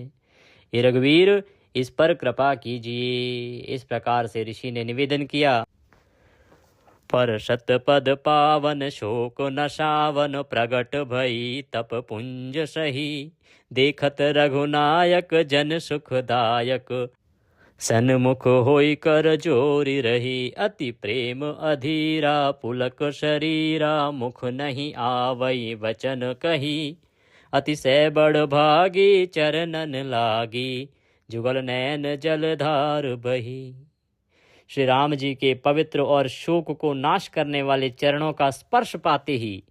Speaker 1: ये रघुवीर, इस पर कृपा कीजिए। इस प्रकार से ऋषि ने निवेदन किया। पर शतपद पावन शोक नशावन प्रगट भई तप पुंज सही, देखत रघुनायक जन सुखदायक, सन्मुख होई कर जोरी रही। अति प्रेम अधीरा पुलक शरीरा, मुख नहीं आवई वचन कही। अतिशय बड़ भागी चरणन लागी, जुगल नैन जलधार बही। श्री राम जी के पवित्र और शोक को नाश करने वाले चरणों का स्पर्श पाते ही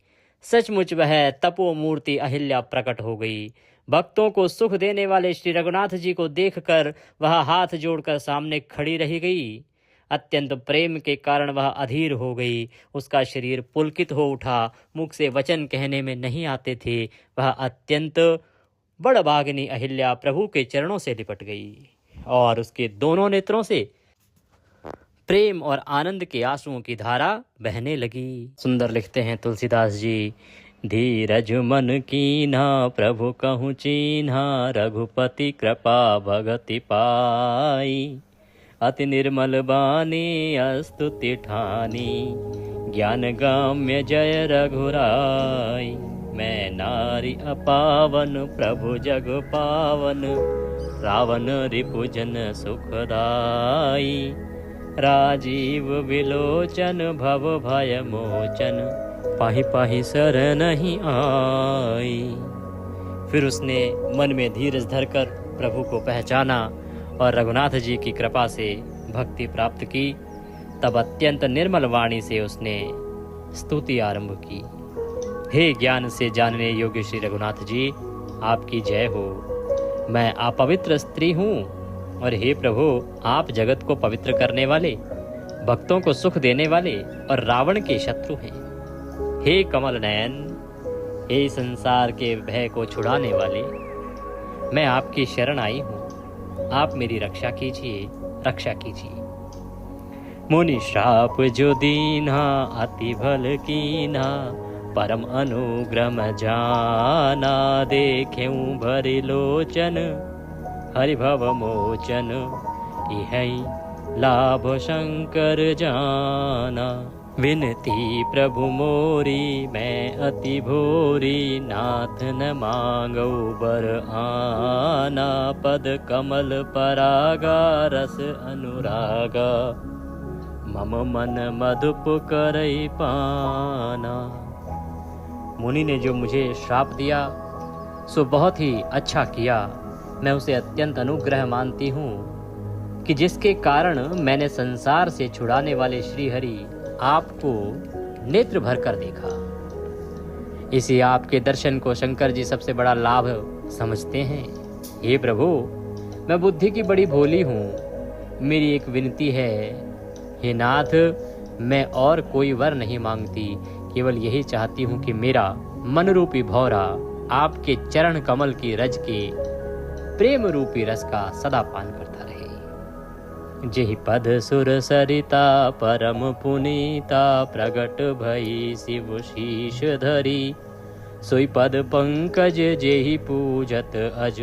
Speaker 1: सचमुच वह तपो मूर्ति अहिल्या प्रकट हो गई। भक्तों को सुख देने वाले श्री रघुनाथ जी को देखकर वह हाथ जोड़कर सामने खड़ी रह गई। अत्यंत प्रेम के कारण वह अधीर हो गई। उसका शरीर पुलकित हो उठा। मुख से वचन कहने में नहीं आते थे। वह अत्यंत बड़भागिनी अहिल्या प्रभु के चरणों से लिपट गई और उसके दोनों नेत्रों से प्रेम और आनंद के आंसुओं की धारा बहने लगी। सुंदर लिखते हैं तुलसीदास जी, धीरज मन कीन्हा प्रभु कहूँ चीन्हा, रघुपति कृपा भगति पाई, अति निर्मल बानी स्तुति ठानी, ज्ञान गाम्य जय रघुराई, मैं नारी अपावन प्रभु जग पावन, रावण रिपुजन सुखदाई, राजीव विलोचन भव भय मोचन, पाहि पाहि शरणहि आई। फिर उसने मन में धीरज धरकर प्रभु को पहचाना और रघुनाथ जी की कृपा से भक्ति प्राप्त की। तब अत्यंत निर्मल वाणी से उसने स्तुति आरंभ की। हे ज्ञान से जानने योग्य श्री रघुनाथ जी, आपकी जय हो। मैं अपवित्र स्त्री हूँ और हे प्रभु, आप जगत को पवित्र करने वाले, भक्तों को सुख देने वाले और रावण के शत्रु हैं। हे कमल नयन, हे संसार के भय को छुड़ाने वाले, मैं आपकी शरण आई हूँ, आप मेरी रक्षा कीजिए, रक्षा कीजिए। मुनि श्राप जो दीन्हा अति भल कीन्हा, परम अनुग्रह जाना, देखें भरि लोचन हरि भव मोचन, इहै लाभ शंकर जाना। विनती प्रभु मोरी मैं अति भोरी, नाथ न मांगो बर आना, पद कमल परागा रस अनुरागा, मम मन मधुप करई पाना। मुनि ने जो मुझे श्राप दिया सो बहुत ही अच्छा किया। मैं उसे अत्यंत अनुग्रह मानती हूँ कि जिसके कारण मैंने संसार से छुड़ाने वाले श्री हरि आपको नेत्र भर कर देखा। इसी आपके दर्शन को शंकर जी सबसे बड़ा लाभ समझते हैं। हे प्रभु, मैं बुद्धि की बड़ी भोली हूँ, मेरी एक विनती है। हे नाथ, मैं और कोई वर नहीं मांगती, केवल यही चाहती हूँ कि मेरा मन रूपी भौरा आपके चरण कमल की रज के प्रेम रूपी रस का सदा पान करता रहे। जेहि पद सुर सरिता परम पुनीता, प्रगट भई शिव शीश धरी, सोई पद पंकज जेहि पूजत अज,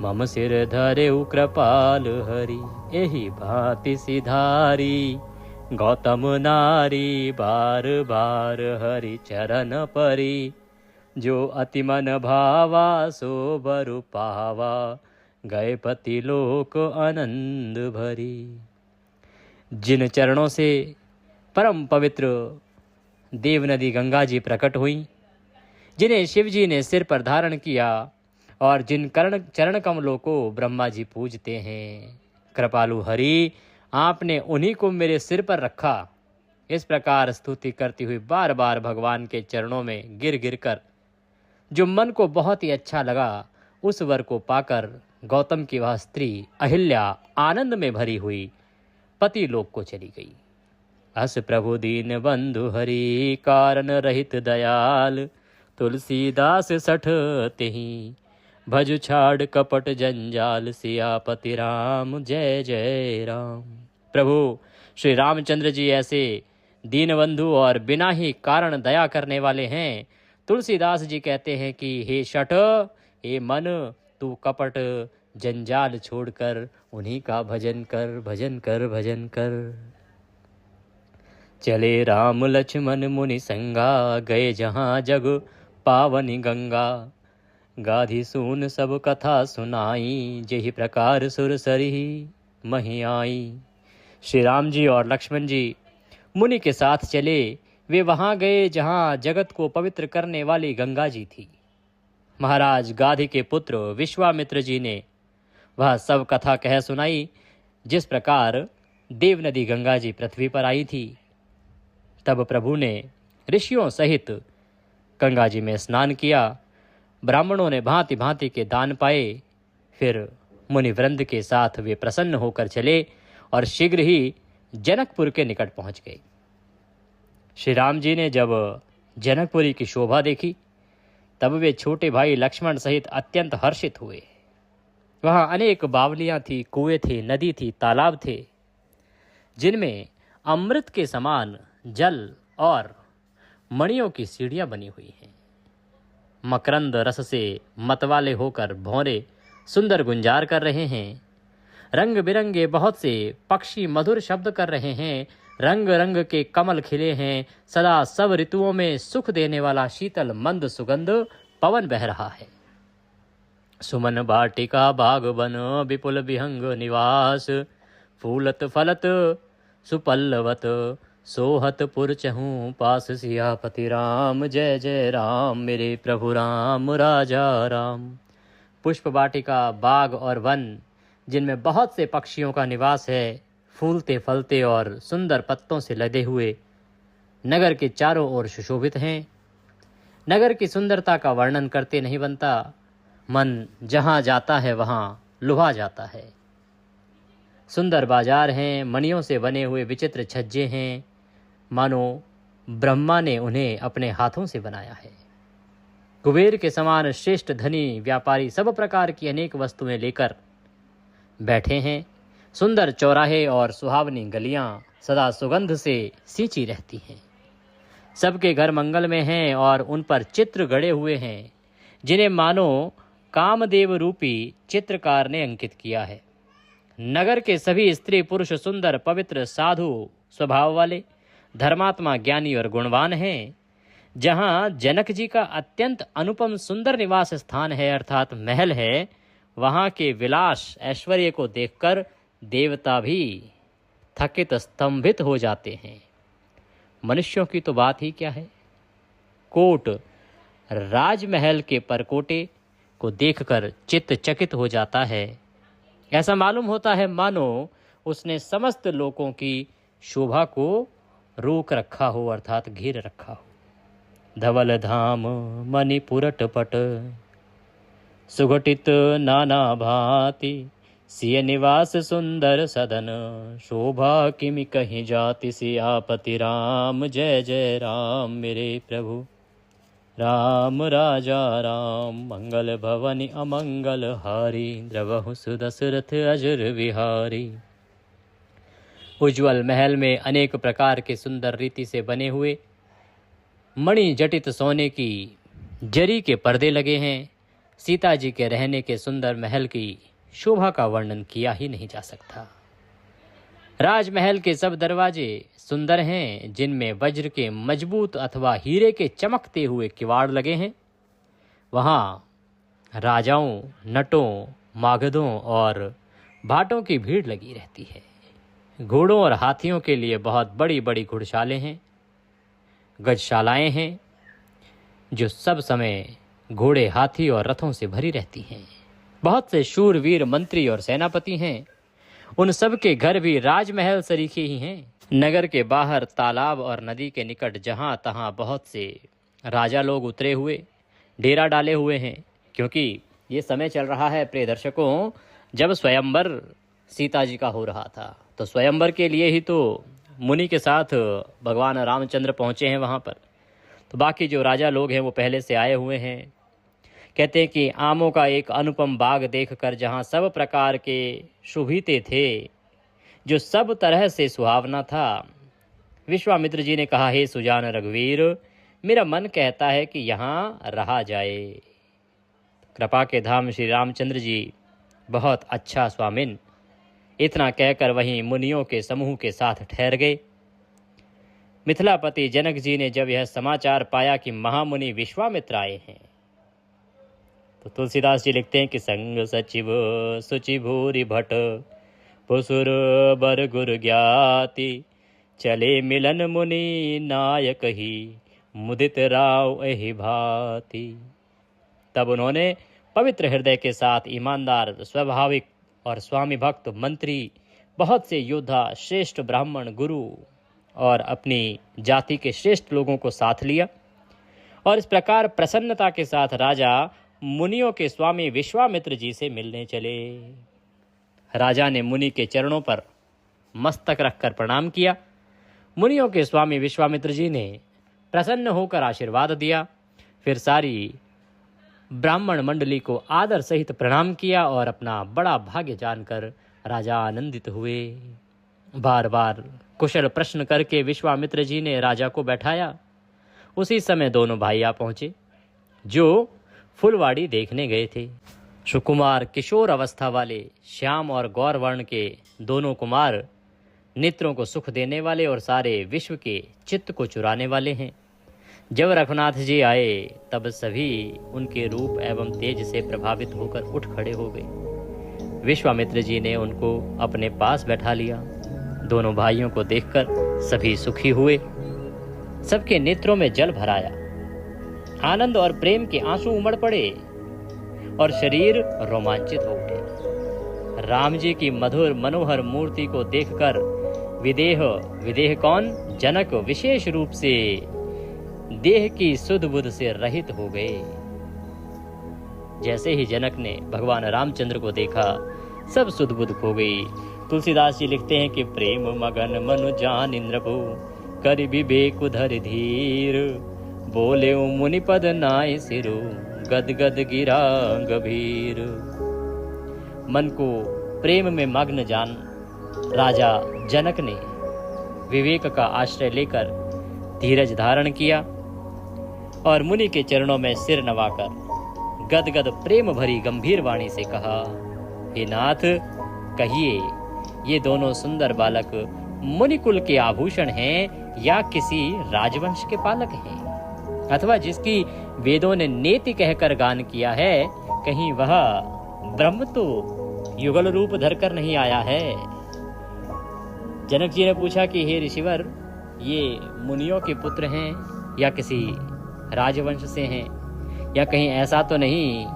Speaker 1: मम सिर धरेउ कृपाल हरि। एहि भांति सिधारी गौतम नारी, बार बार हरि चरण परी, जो अति मन भावा सो बरु पावा, गए पति लोक आनंद भरी। जिन चरणों से परम पवित्र देव नदी गंगा जी प्रकट हुई, जिन्हें शिव जी ने सिर पर धारण किया और जिन चरण कमलों को ब्रह्मा जी पूजते हैं, कृपालु हरि आपने उन्हीं को मेरे सिर पर रखा। इस प्रकार स्तुति करती हुई बार बार भगवान के चरणों में गिर गिर कर जो मन को बहुत ही अच्छा लगा, उस वर को पाकर गौतम की वह स्त्री अहिल्या आनंद में भरी हुई पति लोक को चली गई। अस प्रभु दीन बंधु हरि, कारण रहित दयाल, तुलसीदास सठ तेहि, भज छाड़ कपट जंजाल, सियापति राम जय जय राम। प्रभु श्री रामचंद्र जी ऐसे दीनबंधु और बिना ही कारण दया करने वाले हैं। तुलसीदास जी कहते हैं कि हे शठ, हे मन, तू कपट जंजाल छोड़कर उन्हीं का भजन कर, भजन कर, भजन कर। चले राम लक्ष्मण मुनि संगा, गए जहाँ जग पावनी गंगा, गाधी सून सब कथा सुनाई, जेहि प्रकार सुर सरिहि मही आई। श्री राम जी और लक्ष्मण जी मुनि के साथ चले। वे वहां गए जहां जगत को पवित्र करने वाली गंगा जी थी। महाराज गाधी के पुत्र विश्वामित्र जी ने वह सब कथा कह सुनाई, जिस प्रकार देव नदी गंगा जी पृथ्वी पर आई थी। तब प्रभु ने ऋषियों सहित गंगा जी में स्नान किया। ब्राह्मणों ने भांति भांति के दान पाए। फिर मुनि वृंद के साथ वे प्रसन्न होकर चले और शीघ्र ही जनकपुर के निकट पहुंच गए। श्री राम जी ने जब जनकपुरी की शोभा देखी, तब वे छोटे भाई लक्ष्मण सहित अत्यंत हर्षित हुए। वहां अनेक बावलियां थी, कुएं थे, नदी थी, तालाब थे। जिनमें अमृत के समान जल और मणियों की सीढ़ियां बनी हुई हैं। मकरंद रस से मतवाले होकर भौरे सुंदर गुंजार कर रहे हैं। रंग बिरंगे बहुत से पक्षी मधुर शब्द कर रहे हैं। रंग रंग के कमल खिले हैं। सदा सब ऋतुओं में सुख देने वाला शीतल मंद सुगंध पवन बह रहा है। सुमन बाटिका बाग बन विपुल विहंग निवास, फूलत फलत सुपल्लवत सोहत पुर चहूँ पास। सियापति राम जय जय राम, मेरे प्रभु राम राजा राम। पुष्प वाटिका बाग और वन जिनमें बहुत से पक्षियों का निवास है, फूलते फलते और सुंदर पत्तों से लदे हुए नगर के चारों ओर सुशोभित हैं। नगर की सुंदरता का वर्णन करते नहीं बनता। मन जहाँ जाता है वहाँ लुभा जाता है। सुंदर बाजार हैं, मणियों से बने हुए विचित्र छज्जे हैं, मानो ब्रह्मा ने उन्हें अपने हाथों से बनाया है। कुबेर के समान श्रेष्ठ धनी व्यापारी सब प्रकार की अनेक वस्तुएं लेकर बैठे हैं। सुंदर चौराहे और सुहावनी गलियां सदा सुगंध से सींची रहती हैं। सबके घर मंगल में हैं और उन पर चित्र गड़े हुए हैं, जिन्हें मानो कामदेव रूपी चित्रकार ने अंकित किया है। नगर के सभी स्त्री पुरुष सुंदर पवित्र साधु स्वभाव वाले धर्मात्मा ज्ञानी और गुणवान हैं। जहाँ जनक जी का अत्यंत अनुपम सुंदर निवास स्थान है अर्थात महल है, वहाँ के विलास ऐश्वर्य को देखकर देवता भी थकित स्तंभित हो जाते हैं। मनुष्यों की तो बात ही क्या है। कोट राजमहल के परकोटे को देखकर चित्त चकित हो जाता है। ऐसा मालूम होता है मानो उसने समस्त लोगों की शोभा को रोक रखा हो अर्थात घेर रखा हो। धवल धाम मणिपुरट पट सुघटित नाना भांति, सिय निवास सुंदर सदन शोभा किमि कहीं जाति। सियापति राम जय जय राम, मेरे प्रभु राम राजा राम। मंगल भवन अमंगल हारी, द्रवहु सुदशरथ अजर विहारी। उज्ज्वल महल में अनेक प्रकार के सुंदर रीति से बने हुए मणि जटित सोने की जरी के पर्दे लगे हैं। सीता जी के रहने के सुंदर महल की शोभा का वर्णन किया ही नहीं जा सकता। राजमहल के सब दरवाजे सुंदर हैं, जिनमें वज्र के मजबूत अथवा हीरे के चमकते हुए किवाड़ लगे हैं। वहाँ राजाओं, नटों, मागधों और भाटों की भीड़ लगी रहती है। घोड़ों और हाथियों के लिए बहुत बड़ी बड़ी घुड़शालें हैं, गजशालाएं हैं, जो सब समय घोड़े, हाथी और रथों से भरी रहती हैं। बहुत से शूरवीर मंत्री और सेनापति हैं। उन सब के घर भी राजमहल सरीखे ही हैं। नगर के बाहर तालाब और नदी के निकट जहाँ तहाँ बहुत से राजा लोग उतरे हुए डेरा डाले हुए हैं, क्योंकि ये समय चल रहा है प्रिय दर्शकों, जब स्वयंवर सीता जी का हो रहा था। तो स्वयंवर के लिए ही तो मुनि के साथ भगवान रामचंद्र पहुँचे हैं वहाँ पर। तो बाकी जो राजा लोग हैं वो पहले से आए हुए हैं। कहते हैं कि आमों का एक अनुपम बाग देखकर जहाँ सब प्रकार के शोभिते थे, जो सब तरह से सुहावना था, विश्वामित्र जी ने कहा, हे सुजान रघुवीर, मेरा मन कहता है कि यहाँ रहा जाए। कृपा के धाम श्री रामचंद्र जी, बहुत अच्छा स्वामिन। इतना कहकर वहीं मुनियों के समूह के साथ ठहर गए। मिथिलापति जनक जी ने जब यह समाचार पाया कि महामुनि विश्वामित्र आए हैं, तो तुलसीदास जी लिखते हैं कि संग सचिव सुचि भूरि भट पुसुर बर गुर ज्ञाति, चले मिलन मुनि नायक ही मुदित राव एहि भांति। तब उन्होंने पवित्र हृदय के साथ ईमानदार, स्वाभाविक और स्वामी भक्त मंत्री, बहुत से योद्धा, श्रेष्ठ ब्राह्मण, गुरु और अपनी जाति के श्रेष्ठ लोगों को साथ लिया और इस प्रकार प्रसन्नता के साथ राजा मुनियों के स्वामी विश्वामित्र जी से मिलने चले। राजा ने मुनि के चरणों पर मस्तक रखकर प्रणाम किया। मुनियों के स्वामी विश्वामित्र जी ने प्रसन्न होकर आशीर्वाद दिया। फिर सारी ब्राह्मण मंडली को आदर सहित प्रणाम किया और अपना बड़ा भाग्य जानकर राजा आनंदित हुए। बार बार कुशल प्रश्न करके विश्वामित्र जी ने राजा को बैठाया। उसी समय दोनों भाई आ पहुंचे जो फुलवाड़ी देखने गए थे। सुकुमार किशोर अवस्था वाले श्याम और गौर वर्ण के दोनों कुमार नेत्रों को सुख देने वाले और सारे विश्व के चित्त को चुराने वाले हैं। जब रघुनाथ जी आए तब सभी उनके रूप एवं तेज से प्रभावित होकर उठ खड़े हो गए। विश्वामित्र जी ने उनको अपने पास बैठा लिया। दोनों भाइयों को देखकर सभी सुखी हुए। सबके नेत्रों में जल भराया। आनंद और प्रेम के आंसू उमड़ पड़े और शरीर रोमांचित हो उठे। राम जी की मधुर मनोहर मूर्ति को देखकर विदेह कौन जनक विशेष रूप से देह की सुध बुध से रहित हो गए। जैसे ही जनक ने भगवान रामचंद्र को देखा सब सुध बुध खो गई। तुलसीदास जी लिखते हैं कि प्रेम मगन मनु जान इंद्रभु कर विवेक धर धीर बोले मुनिपद नाय सिरु गद गद गिरा गभीर। मन को प्रेम में मग्न जान राजा जनक ने विवेक का आश्रय लेकर धीरज धारण किया और मुनि के चरणों में सिर नवाकर गदगद प्रेम भरी गंभीर वाणी से कहा, हे नाथ, कहिए ये दोनों सुंदर बालक मुनिकुल के आभूषण हैं या किसी राजवंश के पालक हैं, अथवा जिसकी वेदों ने नेति कहकर गान किया है, कहीं वह ब्रह्म तो युगल रूप धरकर नहीं आया है। जनक जी ने पूछा कि हे ऋषिवर, ये मुनियों के पुत्र हैं या किसी राजवंश से हैं, या कहीं ऐसा तो नहीं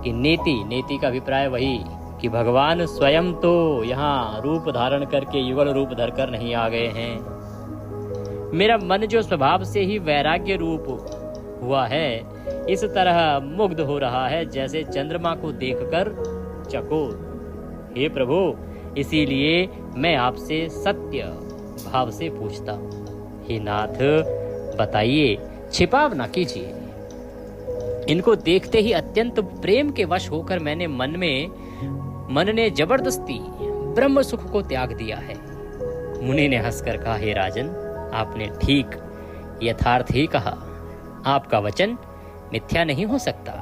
Speaker 1: कि नेति का अभिप्राय वही कि भगवान स्वयं तो यहाँ रूप धारण करके युगल रूप धरकर नहीं आ गए हैं। मेरा मन जो स्वभाव से ही वैराग्य रूप हुआ है, इस तरह मुग्ध हो रहा है जैसे चंद्रमा को देखकर चकोर। हे प्रभु, इसीलिए मैं आपसे सत्य भाव से पूछता हूँ। हे नाथ, बताइए, छिपाव ना कीजिए। इनको देखते ही अत्यंत प्रेम के वश होकर मैंने मन ने जबरदस्ती ब्रह्म सुख को त्याग दिया है। मुनि ने हंसकर कहा, हे राजन, आपने ठीक यथार्थ ही कहा। आपका वचन मिथ्या नहीं हो सकता।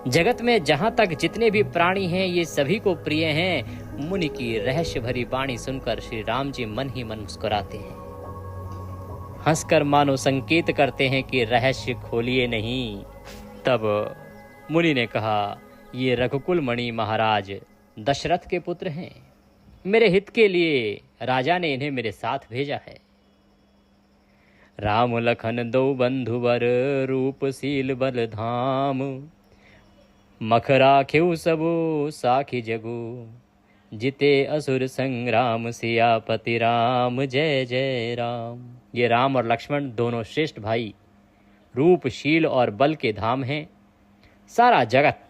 Speaker 1: जगत में जहां तक जितने भी प्राणी हैं, ये सभी को प्रिय हैं। मुनि की रहस्य भरी वाणी सुनकर श्री राम जी मन ही मन मुस्कुराते हैं, हंसकर मानो संकेत करते हैं कि रहस्य खोलिए नहीं। तब मुनि ने कहा, ये रघुकुल मणि महाराज दशरथ के पुत्र हैं। मेरे हित के लिए राजा ने इन्हें मेरे साथ भेजा है। राम लखन दो बंधुवर रूपशील बल धाम मख राख्यु सबु साखी जगु जिते असुर संग्राम सियापति राम जय जय राम। ये राम और लक्ष्मण दोनों श्रेष्ठ भाई रूपशील और बल के धाम हैं। सारा जगत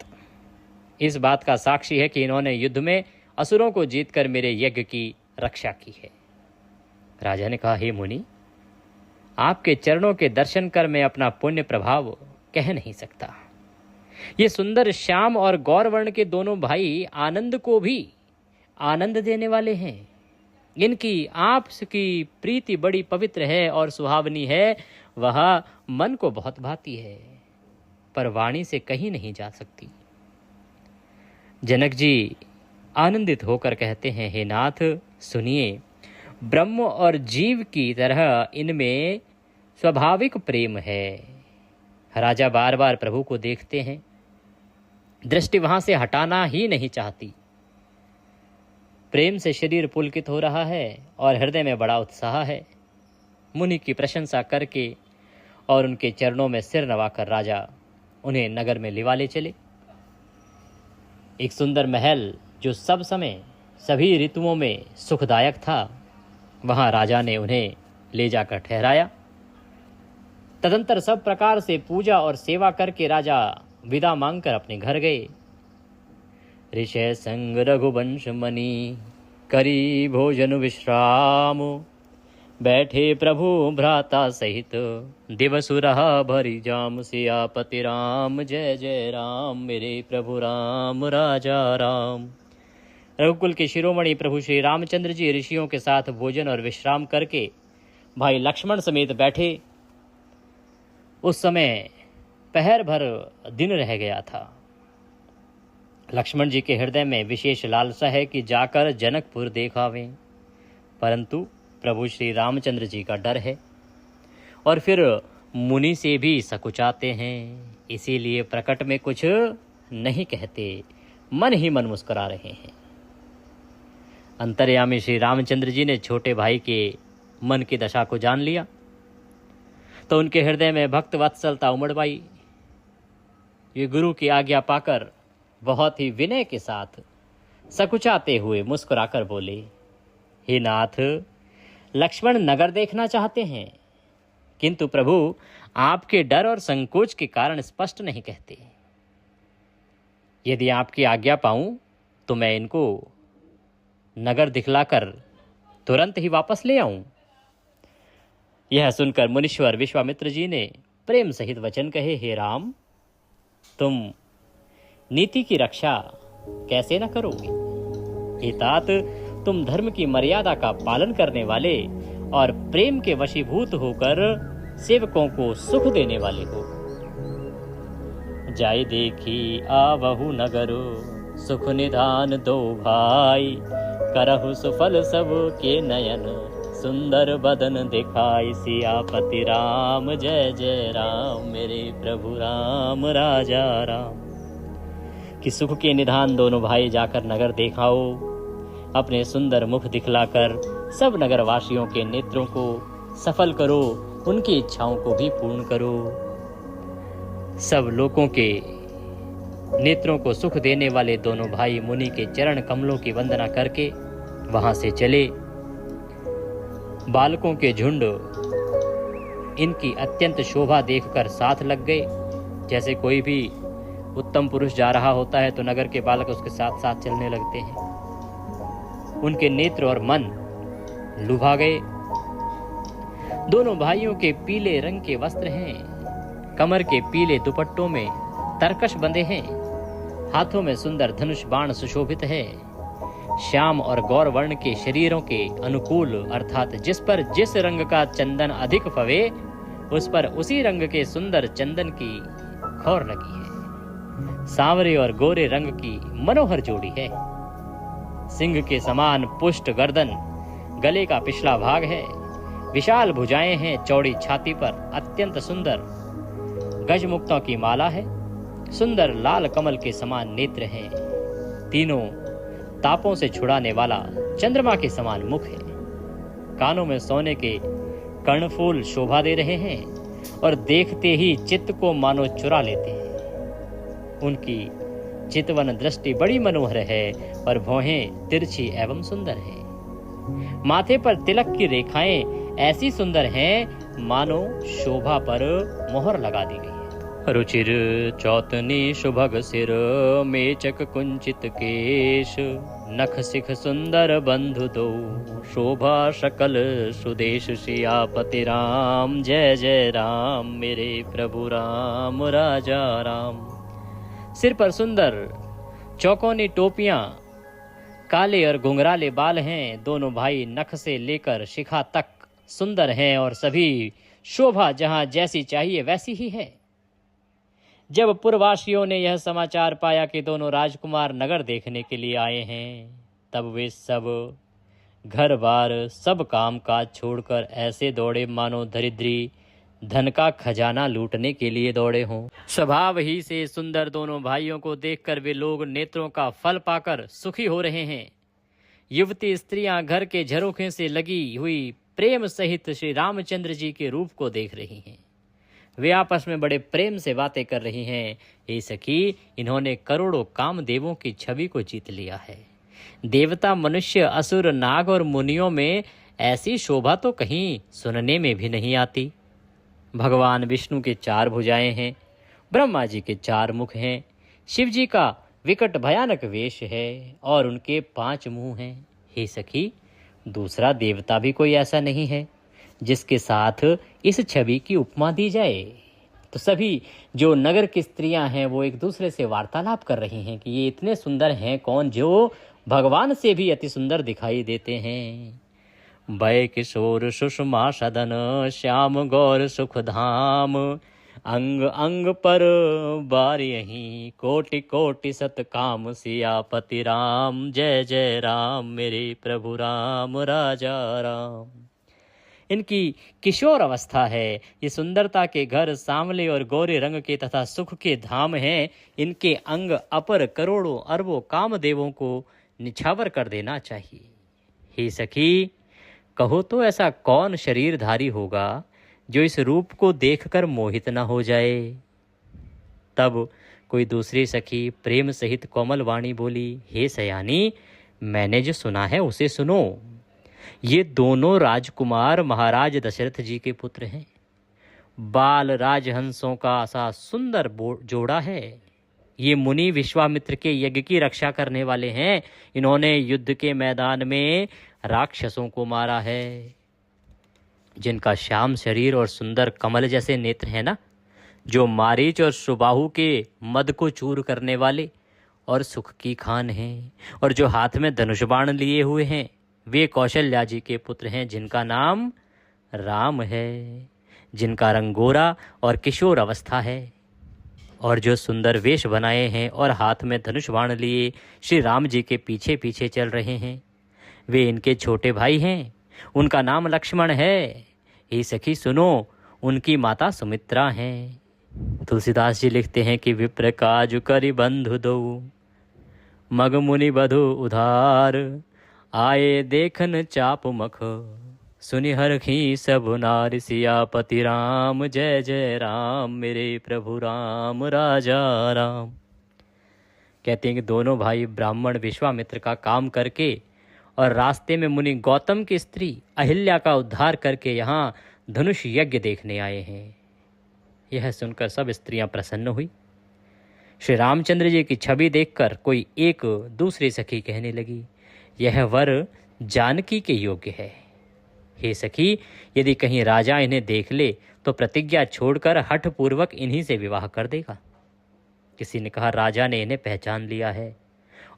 Speaker 1: इस बात का साक्षी है कि इन्होंने युद्ध में असुरों को जीतकर मेरे यज्ञ की रक्षा की है। राजा ने कहा, हे मुनि, आपके चरणों के दर्शन कर मैं अपना पुण्य प्रभाव कह नहीं सकता। ये सुंदर श्याम और गौरवर्ण के दोनों भाई आनंद को भी आनंद देने वाले हैं। इनकी आपकी प्रीति बड़ी पवित्र है और सुहावनी है। वह मन को बहुत भाती है, पर वाणी से कहीं नहीं जा सकती। जनक जी आनंदित होकर कहते हैं, हे नाथ, सुनिए, ब्रह्म और जीव की तरह इनमें स्वाभाविक प्रेम है। राजा बार बार प्रभु को देखते हैं, दृष्टि वहां से हटाना ही नहीं चाहती। प्रेम से शरीर पुलकित हो रहा है और हृदय में बड़ा उत्साह है। मुनि की प्रशंसा करके और उनके चरणों में सिर नवाकर राजा उन्हें नगर में लिवा ले चले। एक सुंदर महल जो सब समय सभी ऋतुओं में सुखदायक था, वहां राजा ने उन्हें ले जाकर ठहराया। तदंतर सब प्रकार से पूजा और सेवा करके राजा विदा मांगकर अपने घर गए। ऋषय संग रघुवंश मणि करी भोजन विश्राम बैठे प्रभु भ्राता सहित दिवस रहा भरी जाम सियापति राम जय जय राम। मेरे प्रभु राम राजा राम। रघुकुल के शिरोमणि प्रभु श्री रामचंद्र जी ऋषियों के साथ भोजन और विश्राम करके भाई लक्ष्मण समेत बैठे। उस समय पहर भर दिन रह गया था। लक्ष्मण जी के हृदय में विशेष लालसा है कि जाकर जनकपुर देखावें, परंतु प्रभु श्री रामचंद्र जी का डर है और फिर मुनि से भी सकुचाते हैं, इसीलिए प्रकट में कुछ नहीं कहते, मन ही मन मुस्कुरा रहे हैं। अंतर्यामी श्री रामचंद्र जी ने छोटे भाई के मन की दशा को जान लिया तो उनके हृदय में भक्त वत्सलता उमड़ आई। ये गुरु की आज्ञा पाकर बहुत ही विनय के साथ सकुचाते हुए मुस्कुराकर बोले, हे नाथ, लक्ष्मण नगर देखना चाहते हैं, किंतु प्रभु आपके डर और संकोच के कारण स्पष्ट नहीं कहते। यदि आपकी आज्ञा पाऊं तो मैं इनको नगर दिखलाकर तुरंत ही वापस ले आऊं। यह सुनकर मुनीश्वर विश्वामित्र जी ने प्रेम सहित वचन कहे, हे राम, तुम नीति की रक्षा कैसे न करोगे? हे तात, तुम धर्म की मर्यादा का पालन करने वाले और प्रेम के वशीभूत होकर सेवकों को सुख देने वाले हो। जाय देखी आवहु नगरो, सुख निधान दो भाई, करहु सुफल सब के नयन, सुंदर बदन दिखाई, सियापति राम जय जय राम, मेरे प्रभु राम राजा राम। कि सुख के निधान दोनों भाई जाकर नगर देखाओ, अपने सुंदर मुख दिखलाकर सब नगरवासियों के नेत्रों को सफल करो, उनकी इच्छाओं को भी पूर्ण करो। सब लोगों के नेत्रों को सुख देने वाले दोनों भाई मुनि के चरण कमलों की वंदना करके वहां से चले। बालकों के झुंड इनकी अत्यंत शोभा देखकर साथ लग गए। जैसे कोई भी उत्तम पुरुष जा रहा होता है तो नगर के बालक उसके साथ साथ चलने लगते हैं। उनके नेत्र और मन लुभा गए। दोनों भाइयों के पीले रंग के वस्त्र हैं, कमर के पीले दुपट्टों में तरकश बंधे हैं, हाथों में सुंदर धनुष बाण सुशोभित है। श्याम और गौर वर्ण के शरीरों के अनुकूल, अर्थात जिस पर जिस रंग का चंदन अधिक फवे उस पर उसी रंग के सुंदर चंदन की खौर लगी है। सांवरे और गोरे रंग की मनोहर जोड़ी है। सिंह के समान पुष्ट गर्दन, गले का पिछला भाग है, विशाल भुजाएं हैं, चौड़ी छाती पर अत्यंत सुंदर गजमुक्तों की माला है, सुंदर लाल कमल के समान नेत्र हैं। तीनों तापों से छुड़ाने वाला चंद्रमा के समान मुख है। कानों में सोने के कर्णफूल शोभा दे रहे हैं और देखते ही चित्त को मानो चुरा लेते हैं। उनकी चितवन दृष्टि बड़ी मनोहर है और भौहें तिरछी एवं सुंदर है। माथे पर तिलक की रेखाएं ऐसी सुंदर हैं मानो शोभा पर मोहर लगा दी गई है। रुचिर चौतनी सुभग सिर, मेचक कुंचित केश, नख सिख सुंदर बंधु दो, शोभा सकल सुदेश, सियापति राम जय जय राम, मेरे प्रभु राम राजा राम। सिर पर सुंदर चौकोनी टोपियां, काले और घुंघराले बाल हैं। दोनों भाई नख से लेकर शिखा तक सुंदर हैं और सभी शोभा जहां जैसी चाहिए वैसी ही है। जब पुरवासियों ने यह समाचार पाया कि दोनों राजकुमार नगर देखने के लिए आए हैं, तब वे सब घर बार सब काम काज छोड़कर ऐसे दौड़े मानो दरिद्री धन का खजाना लूटने के लिए दौड़े हों। स्वभाव ही से सुंदर दोनों भाइयों को देखकर वे लोग नेत्रों का फल पाकर सुखी हो रहे हैं। युवती स्त्रियां घर के झरोखे से लगी हुई प्रेम सहित श्री रामचंद्र जी के रूप को देख रही हैं। वे आपस में बड़े प्रेम से बातें कर रही हैं। हे सखी, इन्होंने करोड़ों कामदेवों की छवि को जीत लिया है। देवता, मनुष्य, असुर, नाग और मुनियों में ऐसी शोभा तो कहीं सुनने में भी नहीं आती। भगवान विष्णु के 4 भुजाएं हैं, ब्रह्मा जी के 4 मुख हैं, शिव जी का विकट भयानक वेश है और उनके 5 मुंह हैं। हे सखी, दूसरा देवता भी कोई ऐसा नहीं है जिसके साथ इस छवि की उपमा दी जाए। तो सभी जो नगर की स्त्रियां हैं वो एक दूसरे से वार्तालाप कर रही हैं कि ये इतने सुंदर हैं कौन जो भगवान से भी अति सुंदर दिखाई देते हैं। वै किशोर सुषमा सदन श्याम गौर सुख धाम, अंग अंग पर बारियहीं कोटि कोटि सत काम, सियापति राम जय जय राम, मेरे प्रभु राम राजा राम। इनकी किशोर अवस्था है। ये सुंदरता के घर सांवले और गोरे रंग के तथा सुख के धाम हैं। इनके अंग अपर करोड़ों अरबों कामदेवों को निछावर कर देना चाहिए। हे सखी, कहो तो ऐसा कौन शरीरधारी होगा जो इस रूप को देखकर मोहित न हो जाए। तब कोई दूसरी सखी प्रेम सहित कोमल वाणी बोली, हे सयानी, मैंने जो सुना है उसे सुनो। ये दोनों राजकुमार महाराज दशरथ जी के पुत्र हैं। बाल राजहंसों का ऐसा सुंदर जोड़ा है। ये मुनि विश्वामित्र के यज्ञ की रक्षा करने वाले हैं। इन्होंने युद्ध के मैदान में राक्षसों को मारा है। जिनका श्याम शरीर और सुंदर कमल जैसे नेत्र हैं ना, जो मारीच और सुबाहु के मद को चूर करने वाले और सुख की खान हैं, और जो हाथ में धनुष बाण लिए हुए हैं, वे कौशल्या जी के पुत्र हैं, जिनका नाम राम है, जिनका रंग गोरा और किशोर अवस्था है, और जो सुंदर वेश बनाए हैं और हाथ में धनुष बाण लिए श्री राम जी के पीछे पीछे चल रहे हैं, वे इनके छोटे भाई हैं। उनका नाम लक्ष्मण है। हे सखी सुनो, उनकी माता सुमित्रा हैं। तुलसीदास जी लिखते हैं कि विप्र काजु करि बंधु दो, मग मुनि बधु उधार, आए देखन चाप मख, सुनि हरखी सब नारि, सियापति राम जय जय राम, मेरे प्रभु राम राजा राम। कहते हैं कि दोनों भाई ब्राह्मण विश्वामित्र का काम करके और रास्ते में मुनि गौतम की स्त्री अहिल्या का उद्धार करके यहाँ धनुष यज्ञ देखने आए हैं। यह सुनकर सब स्त्रियां प्रसन्न हुई। श्री रामचंद्र जी की छवि देखकर कोई एक दूसरी सखी कहने लगी, यह वर जानकी के योग्य है। हे सखी, यदि कहीं राजा इन्हें देख ले तो प्रतिज्ञा छोड़कर हठ पूर्वक इन्हीं से विवाह कर देगा। किसी ने कहा, राजा ने इन्हें पहचान लिया है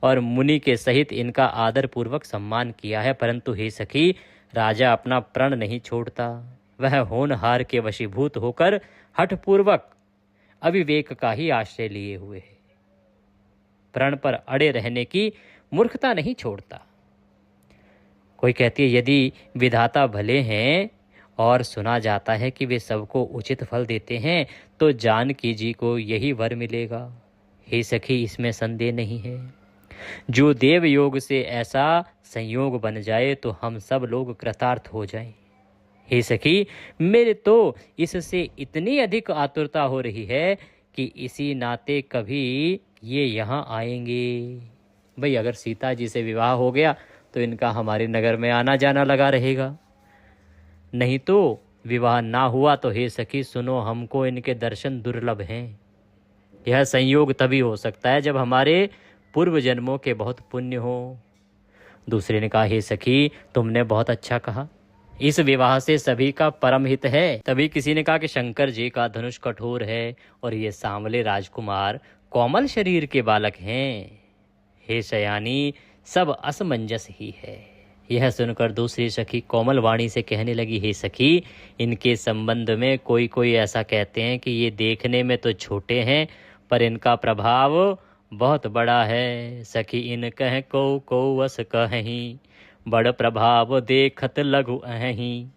Speaker 1: और मुनि के सहित इनका आदर पूर्वक सम्मान किया है, परंतु हे सखी, राजा अपना प्रण नहीं छोड़ता। वह होनहार के वशीभूत होकर हठपूर्वक अविवेक का ही आश्रय लिए हुए है। प्रण पर अड़े रहने की मूर्खता नहीं छोड़ता। कोई कहती है, यदि विधाता भले हैं और सुना जाता है कि वे सबको उचित फल देते हैं, तो जानकी जी को यही वर मिलेगा। हे सखी, इसमें संदेह नहीं है। जो देव योग से ऐसा संयोग बन जाए तो हम सब लोग कृतार्थ हो जाएं। हे सखी, मेरे तो इससे इतनी अधिक आतुरता हो रही है कि इसी नाते कभी ये यहाँ आएंगे। भाई, अगर सीता जी से विवाह हो गया तो इनका हमारे नगर में आना जाना लगा रहेगा, नहीं तो विवाह ना हुआ तो हे सखी सुनो, हमको इनके दर्शन दुर्लभ हैं। यह संयोग तभी हो सकता है जब हमारे पूर्व जन्मों के बहुत पुण्य हो। दूसरे ने कहा, हे सखी, तुमने बहुत अच्छा कहा, इस विवाह से सभी का परम हित है। तभी किसी ने कहा कि शंकर जी का धनुष कठोर है और ये सांवले राजकुमार कोमल शरीर के बालक हैं। हे शयानी, सब असमंजस ही है। यह सुनकर दूसरी सखी कोमल वाणी से कहने लगी, हे सखी, इनके संबंध में कोई कोई ऐसा कहते हैं कि ये देखने में तो छोटे हैं पर इनका प्रभाव बहुत बड़ा है। सखी इन कह को वस कहीं, बड़ प्रभाव देखत लघु अहीं।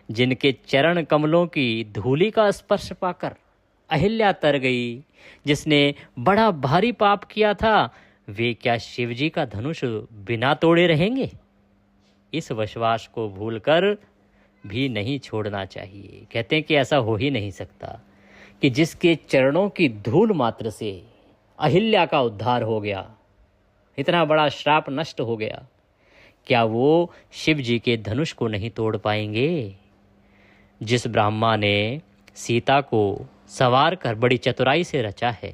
Speaker 1: जिनके चरण कमलों की धूलि का स्पर्श पाकर अहिल्या तर गई, जिसने बड़ा भारी पाप किया था, वे क्या शिव जी का धनुष बिना तोड़े रहेंगे? इस विश्वास को भूलकर भी नहीं छोड़ना चाहिए। कहते हैं कि ऐसा हो ही नहीं सकता कि जिसके चरणों की धूल मात्र से अहिल्या का उद्धार हो गया, इतना बड़ा श्राप नष्ट हो गया, क्या वो शिव जी के धनुष को नहीं तोड़ पाएंगे? जिस ब्राह्मा ने सीता को सवार कर बड़ी चतुराई से रचा है,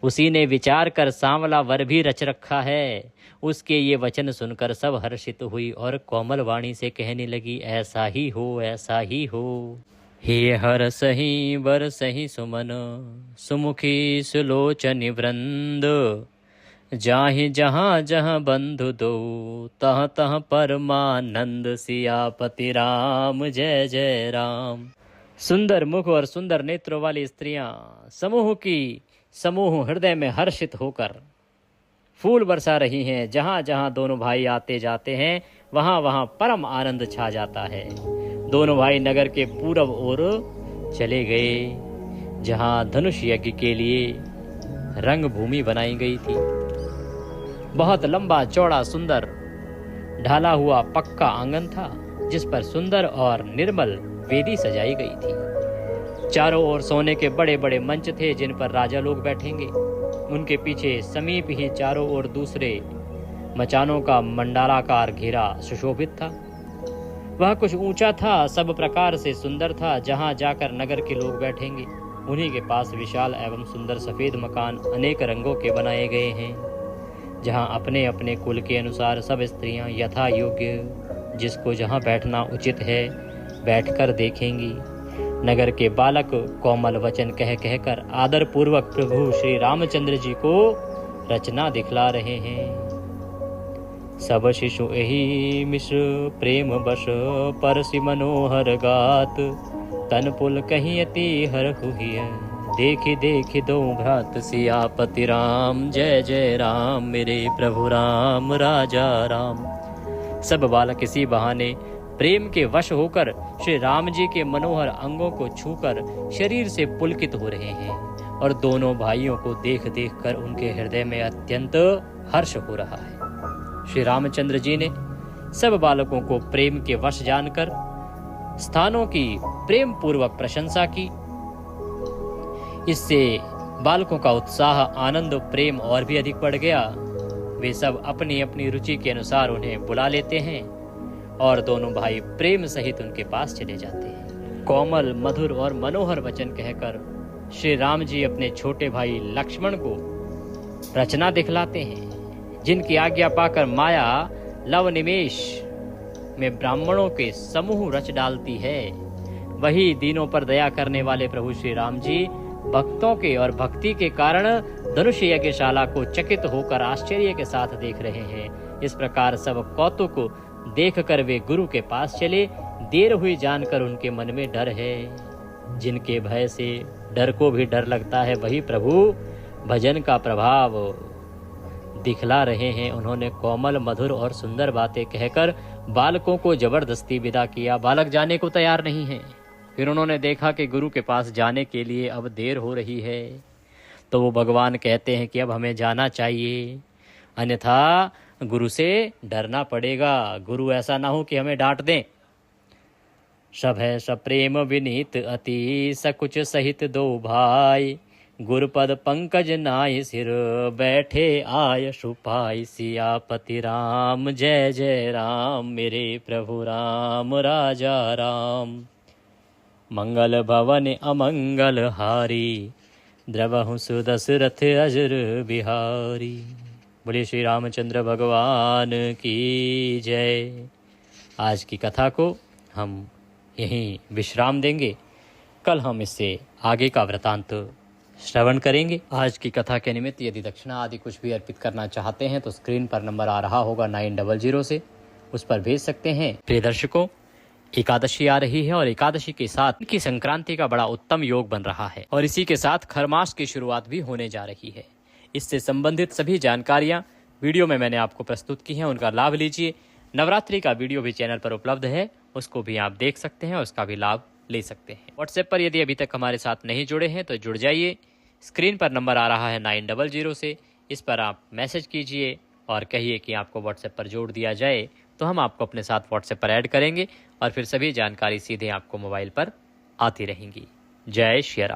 Speaker 1: उसी ने विचार कर सांवला वर भी रच रखा है। उसके ये वचन सुनकर सब हर्षित हुई और कोमल वाणी से कहने लगी, ऐसा ही हो, ऐसा ही हो। हे हर सही वर सही सुमन, सुमुखी सुलोचनि वृंद, जाहि जहाँ जहाँ बंधु दो, तह तह परमानंद। सियापति राम जय जय राम। सुंदर मुख और सुंदर नेत्रों वाली स्त्रियां समूह हृदय में हर्षित होकर फूल बरसा रही हैं। जहाँ जहाँ दोनों भाई आते जाते हैं वहाँ वहाँ परम आनंद छा जाता है। दोनों भाई नगर के पूरब ओर चले गए, जहाँ धनुष यज्ञ के लिए रंग भूमि बनाई गई थी। बहुत लंबा चौड़ा सुंदर ढाला हुआ पक्का आंगन था, जिस पर सुंदर और निर्मल वेदी सजाई गई थी। चारों ओर सोने के बड़े बड़े मंच थे, जिन पर राजा लोग बैठेंगे। उनके पीछे समीप ही चारों ओर दूसरे मचानों का मंडलाकार घेरा सुशोभित था। वह कुछ ऊंचा था, सब प्रकार से सुंदर था। जहां जाकर नगर के लोग बैठेंगे, उन्हीं के पास विशाल एवं सुंदर सफेद मकान अनेक रंगों के बनाए गए हैं, जहां अपने अपने कुल के अनुसार सब स्त्रियां यथा योग्य जिसको जहां बैठना उचित है बैठकर देखेंगी। नगर के बालक कोमल वचन कह कहकर आदर पूर्वक प्रभु श्री रामचंद्र जी को रचना दिखला रहे हैं। सब शिशु एहि मिश्र प्रेम बश, परसि मनोहर गात। तन पुल कहीं अति हर हुई, देखी देखी दो भ्रात। सियापति राम जय जय राम, मेरे प्रभु राम राजा राम। सब बालक इसी बहाने प्रेम के वश होकर श्री राम जी के मनोहर अंगों को छूकर शरीर से पुलकित हो रहे हैं, और दोनों भाइयों को देख देख कर उनके हृदय में अत्यंत हर्ष हो रहा है। श्री रामचंद्र जी ने सब बालकों को प्रेम के वश जानकर स्थानों की प्रेम पूर्वक प्रशंसा की। इससे बालकों का उत्साह, आनंद, प्रेम और भी अधिक बढ़ गया। वे सब अपनी अपनी रुचि के अनुसार उन्हें बुला लेते हैं और दोनों भाई प्रेम सहित उनके पास चले जाते हैं। कोमल, मधुर और मनोहर वचन कहकर श्री राम जी अपने छोटे भाई लक्ष्मण को रचना दिखलाते हैं, जिनकी आज्ञा पाकर माया लव निमेश में ब्राह्मणों के समूह रच डालती है। वही दीनों पर दया करने वाले प्रभु श्री राम जी भक्तों के और भक्ति के कारण धनुष यज्ञशाला को चकित होकर आश्चर्य के साथ देख रहे हैं। इस प्रकार सब कौतुक को देखकर वे गुरु के पास चले। देर हुई जानकर उनके मन में डर है। जिनके भय से डर को भी डर लगता है, वही प्रभु भजन का प्रभाव दिखला रहे हैं। उन्होंने कोमल, मधुर और सुंदर बातें कहकर बालकों को जबरदस्ती विदा किया। बालक जाने को तैयार नहीं है। फिर उन्होंने देखा कि गुरु के पास जाने के लिए अब देर हो रही है, तो वो भगवान कहते हैं कि अब हमें जाना चाहिए, अन्यथा गुरु से डरना पड़ेगा। गुरु ऐसा ना हो कि हमें डांट दें। सब है सब प्रेम विनीत अति, सकुच सहित दो भाई। गुरुपद पंकज नाय सिर, बैठे आय सुपाई। सियापति राम जय जय राम, मेरे प्रभु राम राजा राम। मंगल भवन अमंगल हारी, द्रवहु सुदशरथ अजर बिहारी। बोले श्री रामचंद्र भगवान की जय। आज की कथा को हम यहीं विश्राम देंगे। कल हम इससे आगे का वृतांत श्रवण करेंगे। आज की कथा के निमित्त यदि दक्षिणा आदि कुछ भी अर्पित करना चाहते हैं तो स्क्रीन पर नंबर आ रहा होगा 900 से, उस पर भेज सकते हैं। प्रिय दर्शकों, एकादशी आ रही है और एकादशी के साथ की संक्रांति का बड़ा उत्तम योग बन रहा है, और इसी के साथ खरमास की शुरुआत भी होने जा रही है। इससे संबंधित सभी जानकारियां वीडियो में मैंने आपको प्रस्तुत की हैं, उनका लाभ लीजिए। नवरात्रि का वीडियो भी चैनल पर उपलब्ध है, उसको भी आप देख सकते हैं, उसका भी लाभ ले सकते हैं। व्हाट्सएप पर यदि अभी तक हमारे साथ नहीं जुड़े हैं तो जुड़ जाइए। स्क्रीन पर नंबर आ रहा है 900 से, इस पर आप मैसेज कीजिए और कहिए कि आपको व्हाट्सएप पर जोड़ दिया जाए, तो हम आपको अपने साथ व्हाट्सएप पर ऐड करेंगे और फिर सभी जानकारी सीधे आपको मोबाइल पर आती रहेंगी। जय श्री राम।